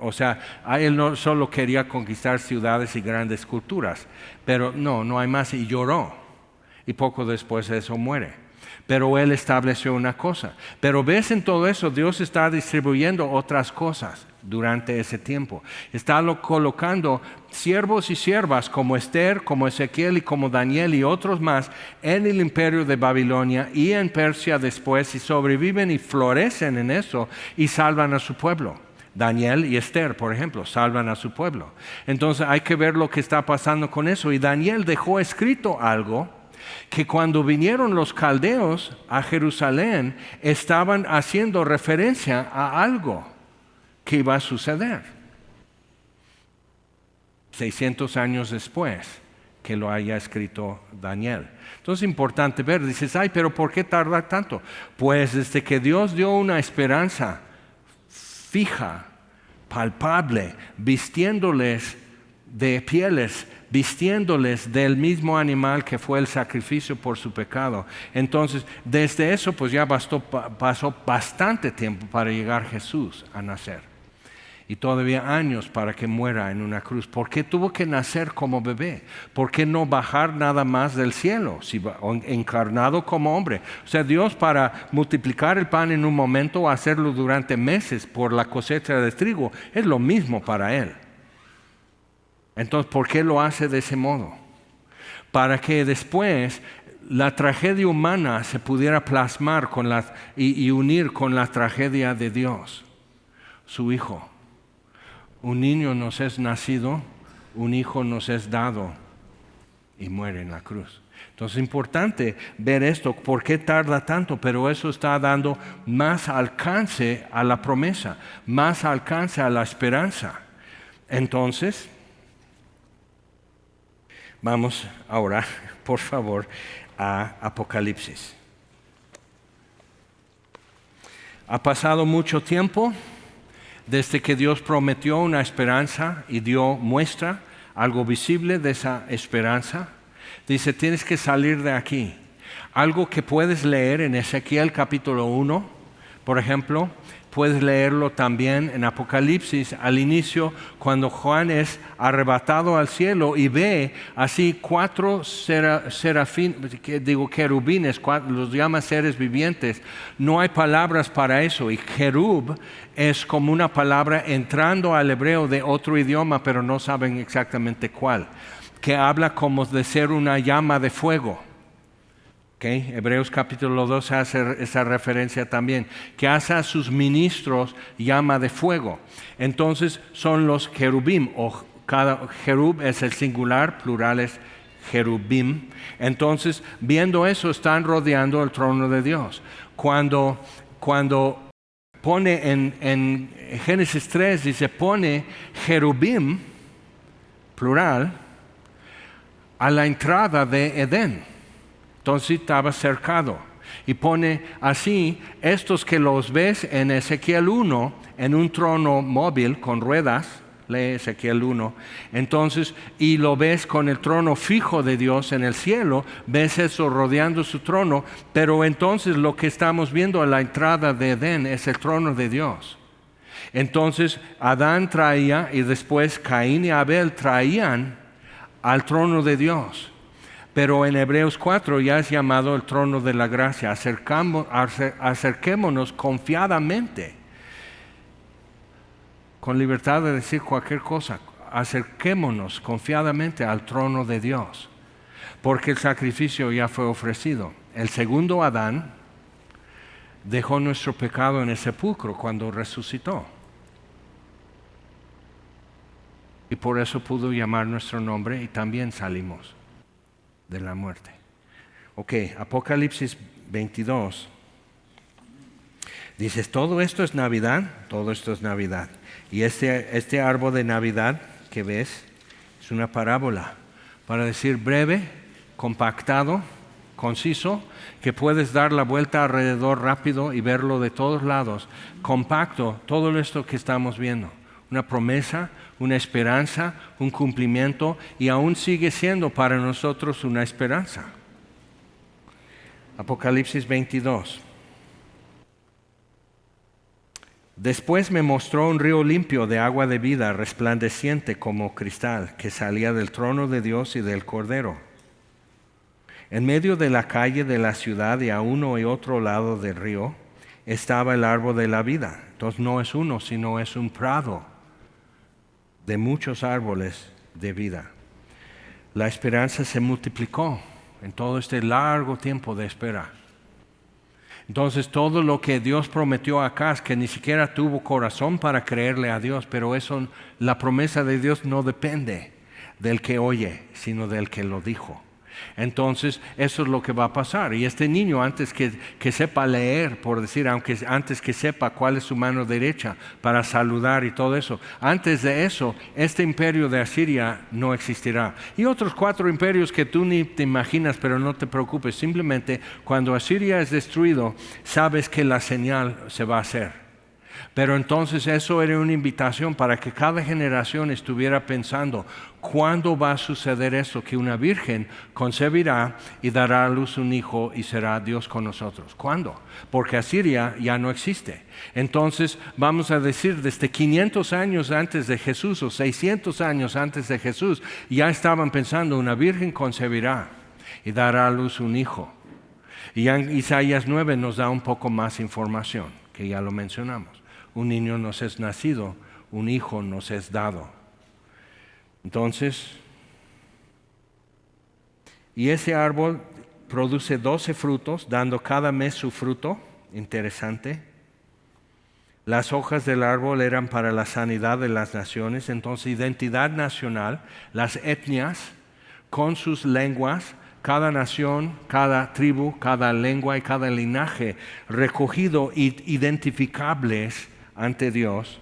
Speaker 1: O sea, él no solo quería conquistar ciudades y grandes culturas, pero no hay más, y lloró. Y poco después de eso muere. Pero él estableció una cosa. Pero ves, en todo eso, Dios está distribuyendo otras cosas durante ese tiempo. Está colocando siervos y siervas como Esther, como Ezequiel y como Daniel y otros más en el imperio de Babilonia y en Persia después, y sobreviven y florecen en eso y salvan a su pueblo. Daniel y Esther, por ejemplo, salvan a su pueblo. Entonces hay que ver lo que está pasando con eso. Y Daniel dejó escrito algo que cuando vinieron los caldeos a Jerusalén estaban haciendo referencia a algo que iba a suceder 600 años después que lo haya escrito Daniel. Entonces es importante ver, dices, pero ¿por qué tarda tanto? Pues desde que Dios dio una esperanza fija, palpable, vistiéndoles de pieles, vistiéndoles del mismo animal que fue el sacrificio por su pecado. Entonces, desde eso pues ya pasó bastante tiempo para llegar Jesús a nacer. Y todavía años para que muera en una cruz. ¿Por qué tuvo que nacer como bebé? ¿Por qué no bajar nada más del cielo, encarnado como hombre? O sea, Dios para multiplicar el pan en un momento o hacerlo durante meses por la cosecha de trigo, es lo mismo para Él. Entonces, ¿por qué lo hace de ese modo? Para que después la tragedia humana se pudiera plasmar y unir con la tragedia de Dios, su Hijo. Un niño nos es nacido, un hijo nos es dado y muere en la cruz. Entonces es importante ver esto, ¿por qué tarda tanto? Pero eso está dando más alcance a la promesa, más alcance a la esperanza. Entonces, vamos ahora, por favor, a Apocalipsis. Ha pasado mucho tiempo desde que Dios prometió una esperanza y dio muestra, algo visible de esa esperanza. Dice, tienes que salir de aquí. Algo que puedes leer en Ezequiel capítulo 1, por ejemplo, puedes leerlo también en Apocalipsis al inicio, cuando Juan es arrebatado al cielo y ve así 4 querubines, los llama seres vivientes. No hay palabras para eso, y querub es como una palabra entrando al hebreo de otro idioma, pero no saben exactamente cuál, que habla como de ser una llama de fuego. Okay. Hebreos capítulo 2 hace esa referencia también, que hace a sus ministros llama de fuego. Entonces son los querubim, o cada querub es el singular, plural es querubim. Entonces, viendo eso, están rodeando el trono de Dios. Cuando pone en Génesis 3, dice, pone querubim, plural, a la entrada de Edén. Entonces estaba cercado. Y pone así, estos que los ves en Ezequiel 1, en un trono móvil con ruedas, lee Ezequiel 1, entonces, y lo ves con el trono fijo de Dios en el cielo, ves eso rodeando su trono, pero entonces lo que estamos viendo a la entrada de Edén es el trono de Dios. Entonces Adán traía, y después Caín y Abel traían al trono de Dios. Pero en Hebreos 4 ya es llamado el trono de la gracia. Acerquémonos confiadamente, con libertad de decir cualquier cosa. Acerquémonos confiadamente al trono de Dios, porque el sacrificio ya fue ofrecido. El segundo Adán dejó nuestro pecado en el sepulcro cuando resucitó. Y por eso pudo llamar nuestro nombre y también salimos de la muerte. Ok, Apocalipsis 22. Dices, todo esto es Navidad, todo esto es Navidad. Y este árbol de Navidad que ves es una parábola para decir breve, compactado, conciso, que puedes dar la vuelta alrededor rápido y verlo de todos lados, compacto, todo esto que estamos viendo. Una promesa, una esperanza, un cumplimiento, y aún sigue siendo para nosotros una esperanza. Apocalipsis 22. Después me mostró un río limpio de agua de vida, resplandeciente como cristal, que salía del trono de Dios y del Cordero. En medio de la calle de la ciudad y a uno y otro lado del río estaba el árbol de la vida. Entonces no es uno, sino es un prado de muchos árboles de vida. La esperanza se multiplicó en todo este largo tiempo de espera. Entonces todo lo que Dios prometió a Acaz, que ni siquiera tuvo corazón para creerle a Dios, pero eso, la promesa de Dios no depende del que oye, sino del que lo dijo. Entonces eso es lo que va a pasar. Y este niño, antes que sepa leer, por decir, antes que sepa cuál es su mano derecha para saludar y todo eso, antes de eso, este imperio de Asiria no existirá. Y otros 4 imperios que tú ni te imaginas, pero no te preocupes. Simplemente cuando Asiria es destruido, sabes que la señal se va a hacer. Pero entonces eso era una invitación para que cada generación estuviera pensando, ¿cuándo va a suceder eso? Que una virgen concebirá y dará a luz un hijo y será Dios con nosotros. ¿Cuándo? Porque Asiria ya no existe. Entonces vamos a decir, desde 500 años antes de Jesús o 600 años antes de Jesús, ya estaban pensando, una virgen concebirá y dará a luz un hijo. Y en Isaías 9 nos da un poco más información, que ya lo mencionamos. Un niño nos es nacido, un hijo nos es dado. Entonces, y ese árbol produce 12 frutos, dando cada mes su fruto. Interesante. Las hojas del árbol eran para la sanidad de las naciones. Entonces, identidad nacional, las etnias con sus lenguas, cada nación, cada tribu, cada lengua y cada linaje recogido e identificables ante Dios,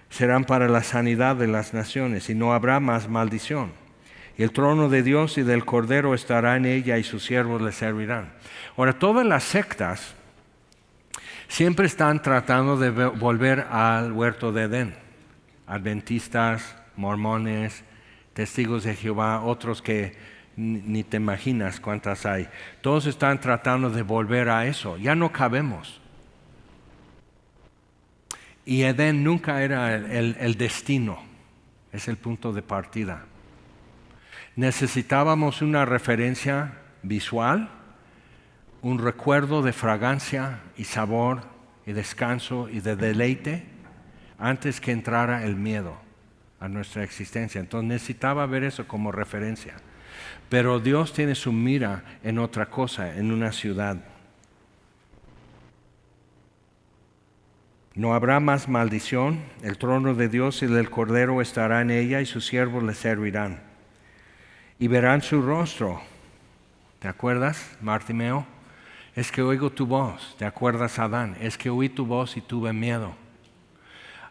Speaker 1: serán para la sanidad de las naciones y no habrá más maldición. Y el trono de Dios y del Cordero estará en ella y sus siervos le servirán. Ahora, todas las sectas siempre están tratando de volver al huerto de Edén. Adventistas, mormones, testigos de Jehová, otros que ni te imaginas cuántas hay. Todos están tratando de volver a eso. Ya no cabemos. Y Edén nunca era el destino, es el punto de partida. Necesitábamos una referencia visual, un recuerdo de fragancia y sabor y descanso y de deleite antes que entrara el miedo a nuestra existencia. Entonces necesitaba ver eso como referencia. Pero Dios tiene su mira en otra cosa, en una ciudad. No habrá más maldición, el trono de Dios y del Cordero estará en ella y sus siervos le servirán. Y verán su rostro. ¿Te acuerdas, Bartimeo? Es que oigo tu voz. ¿Te acuerdas, Adán? Es que oí tu voz y tuve miedo.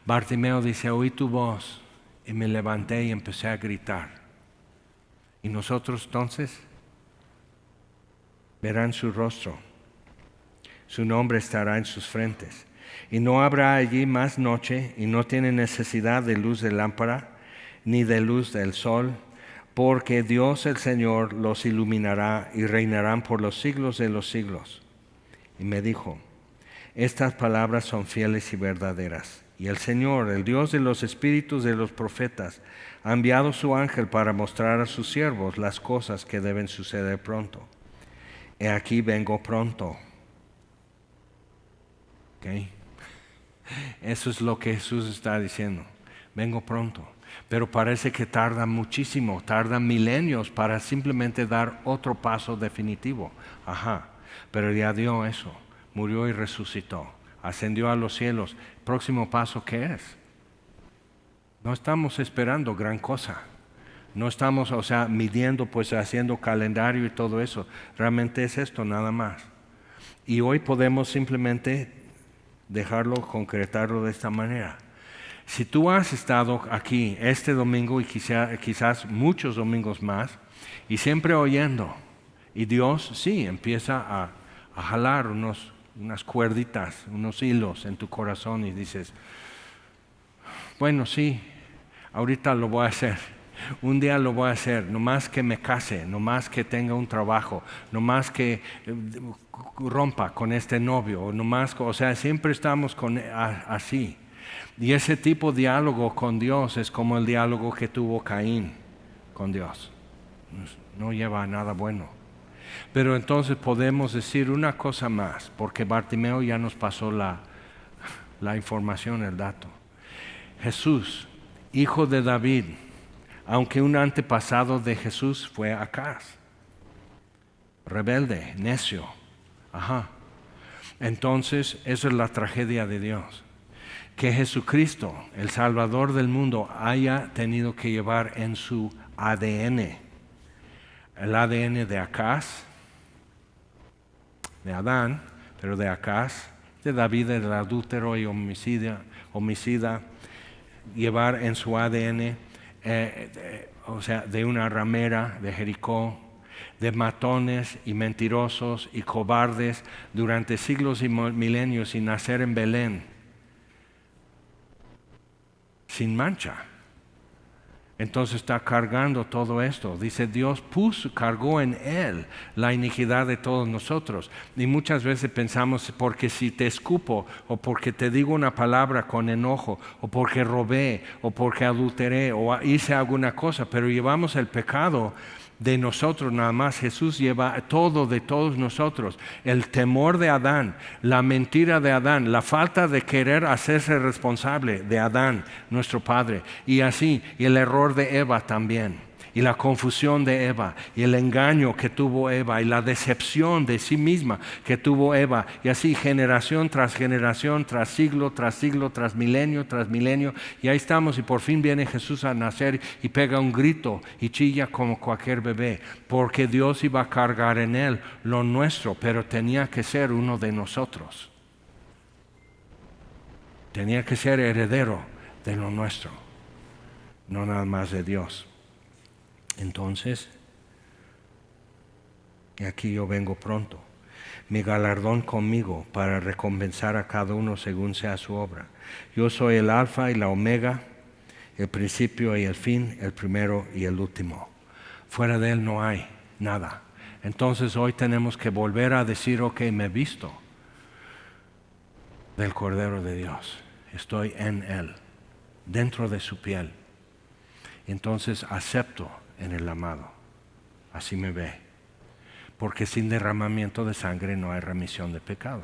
Speaker 1: Bartimeo dice, oí tu voz y me levanté y empecé a gritar. Y nosotros entonces verán su rostro. Su nombre estará en sus frentes. Y no habrá allí más noche, y no tiene necesidad de luz de lámpara, ni de luz del sol, porque Dios el Señor los iluminará y reinarán por los siglos de los siglos. Y me dijo, estas palabras son fieles y verdaderas. Y el Señor, el Dios de los espíritus de los profetas, ha enviado su ángel para mostrar a sus siervos las cosas que deben suceder pronto. He aquí vengo pronto. ¿Okay? Eso es lo que Jesús está diciendo. Vengo pronto. Pero parece que tarda muchísimo, tarda milenios para simplemente dar otro paso definitivo. Pero ya dio eso. Murió y resucitó. Ascendió a los cielos. ¿Próximo paso qué es? No estamos esperando gran cosa. No estamos, midiendo, haciendo calendario y todo eso. Realmente es esto nada más. Y hoy podemos simplemente dejarlo, concretarlo de esta manera. Si tú has estado aquí este domingo y quizás muchos domingos más, y siempre oyendo Y Dios sí empieza a jalar unas cuerditas, unos hilos en tu corazón y dices, bueno, sí, ahorita lo voy a hacer. Un día lo voy a hacer, no más que me case, no más que tenga un trabajo, no más que rompa con este novio, no más, o sea, siempre estamos así. Y ese tipo de diálogo con Dios es como el diálogo que tuvo Caín con Dios. No lleva a nada bueno. Pero entonces podemos decir una cosa más, porque Bartimeo ya nos pasó la información, el dato. Jesús, hijo de David, aunque un antepasado de Jesús fue Acaz, rebelde, necio. Entonces, eso es la tragedia de Dios. Que Jesucristo, el Salvador del mundo, haya tenido que llevar en su ADN, el ADN de Acaz, de Adán, pero de Acaz, de David, el adúltero y homicida, llevar en su ADN, o sea, de una ramera de Jericó, de matones y mentirosos y cobardes durante siglos y milenios y nacer en Belén, sin mancha. Entonces está cargando todo esto. Dice Dios cargó en Él la iniquidad de todos nosotros. Y muchas veces pensamos, porque si te escupo, o porque te digo una palabra con enojo, o porque robé, o porque adulteré, o hice alguna cosa, pero llevamos el pecado de nosotros nada más. Jesús lleva todo de todos nosotros. El temor de Adán, la mentira de Adán, la falta de querer hacerse responsable de Adán, nuestro padre, y así, y el error de Eva también, y la confusión de Eva, y el engaño que tuvo Eva, y la decepción de sí misma que tuvo Eva, y así generación, tras siglo, tras milenio, y ahí estamos, y por fin viene Jesús a nacer y pega un grito y chilla como cualquier bebé, porque Dios iba a cargar en él lo nuestro, pero tenía que ser uno de nosotros. Tenía que ser heredero de lo nuestro, no nada más de Dios. Entonces, y aquí yo vengo pronto, mi galardón conmigo para recompensar a cada uno según sea su obra. Yo soy el alfa y la omega, el principio y el fin, el primero y el último. Fuera de Él no hay nada. Entonces hoy tenemos que volver a decir, ok, me he visto del Cordero de Dios. Estoy en Él, dentro de su piel. Entonces acepto en el amado. Así me ve. Porque sin derramamiento de sangre no hay remisión de pecado.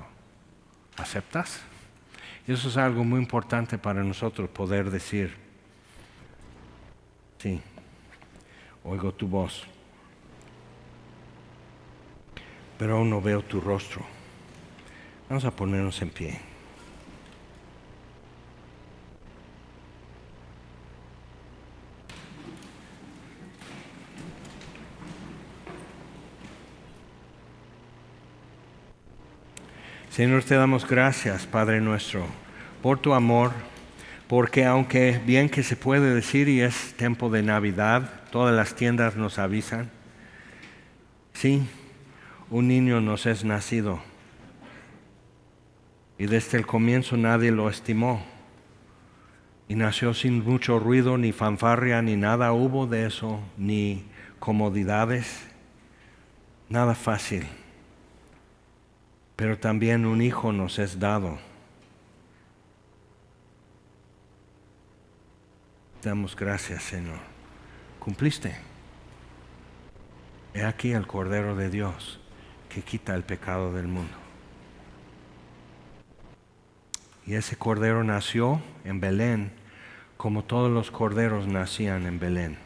Speaker 1: ¿Aceptas? Y eso es algo muy importante para nosotros poder decir, sí, oigo tu voz, pero aún no veo tu rostro. Vamos a ponernos en pie. Señor, te damos gracias, Padre nuestro, por tu amor, porque aunque bien que se puede decir y es tiempo de Navidad, todas las tiendas nos avisan, sí, un niño nos es nacido y desde el comienzo nadie lo estimó y nació sin mucho ruido, ni fanfarria, ni nada hubo de eso, ni comodidades, nada fácil. Pero también un hijo nos es dado. Damos gracias, Señor. Cumpliste. He aquí el Cordero de Dios que quita el pecado del mundo. Y ese Cordero nació en Belén, como todos los corderos nacían en Belén,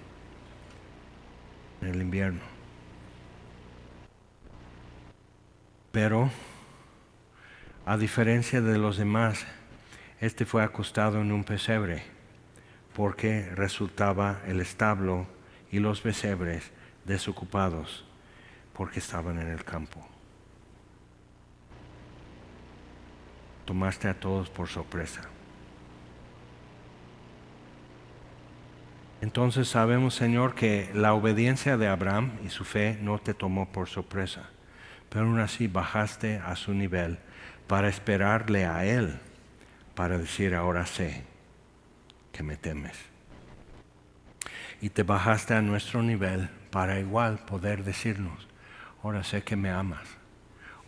Speaker 1: en el invierno. Pero a diferencia de los demás, este fue acostado en un pesebre, porque resultaba el establo y los pesebres desocupados, porque estaban en el campo. Tomaste a todos por sorpresa. Entonces sabemos, Señor, que la obediencia de Abraham y su fe no te tomó por sorpresa, pero aún así bajaste a su nivel para esperarle a Él, para decir, ahora sé que me temes. Y te bajaste a nuestro nivel para igual poder decirnos, ahora sé que me amas,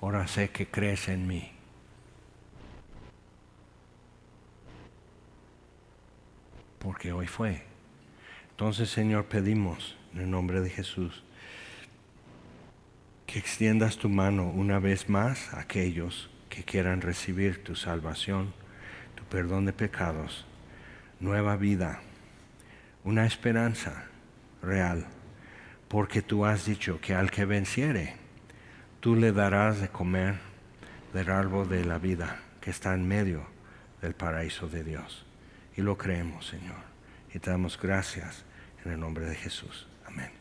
Speaker 1: ahora sé que crees en mí. Porque hoy fue. Entonces, Señor, pedimos en el nombre de Jesús que extiendas tu mano una vez más a aquellos que quieran recibir tu salvación, tu perdón de pecados, nueva vida, una esperanza real, porque tú has dicho que al que venciere, tú le darás de comer del árbol de la vida que está en medio del paraíso de Dios. Y lo creemos, Señor, y te damos gracias en el nombre de Jesús. Amén.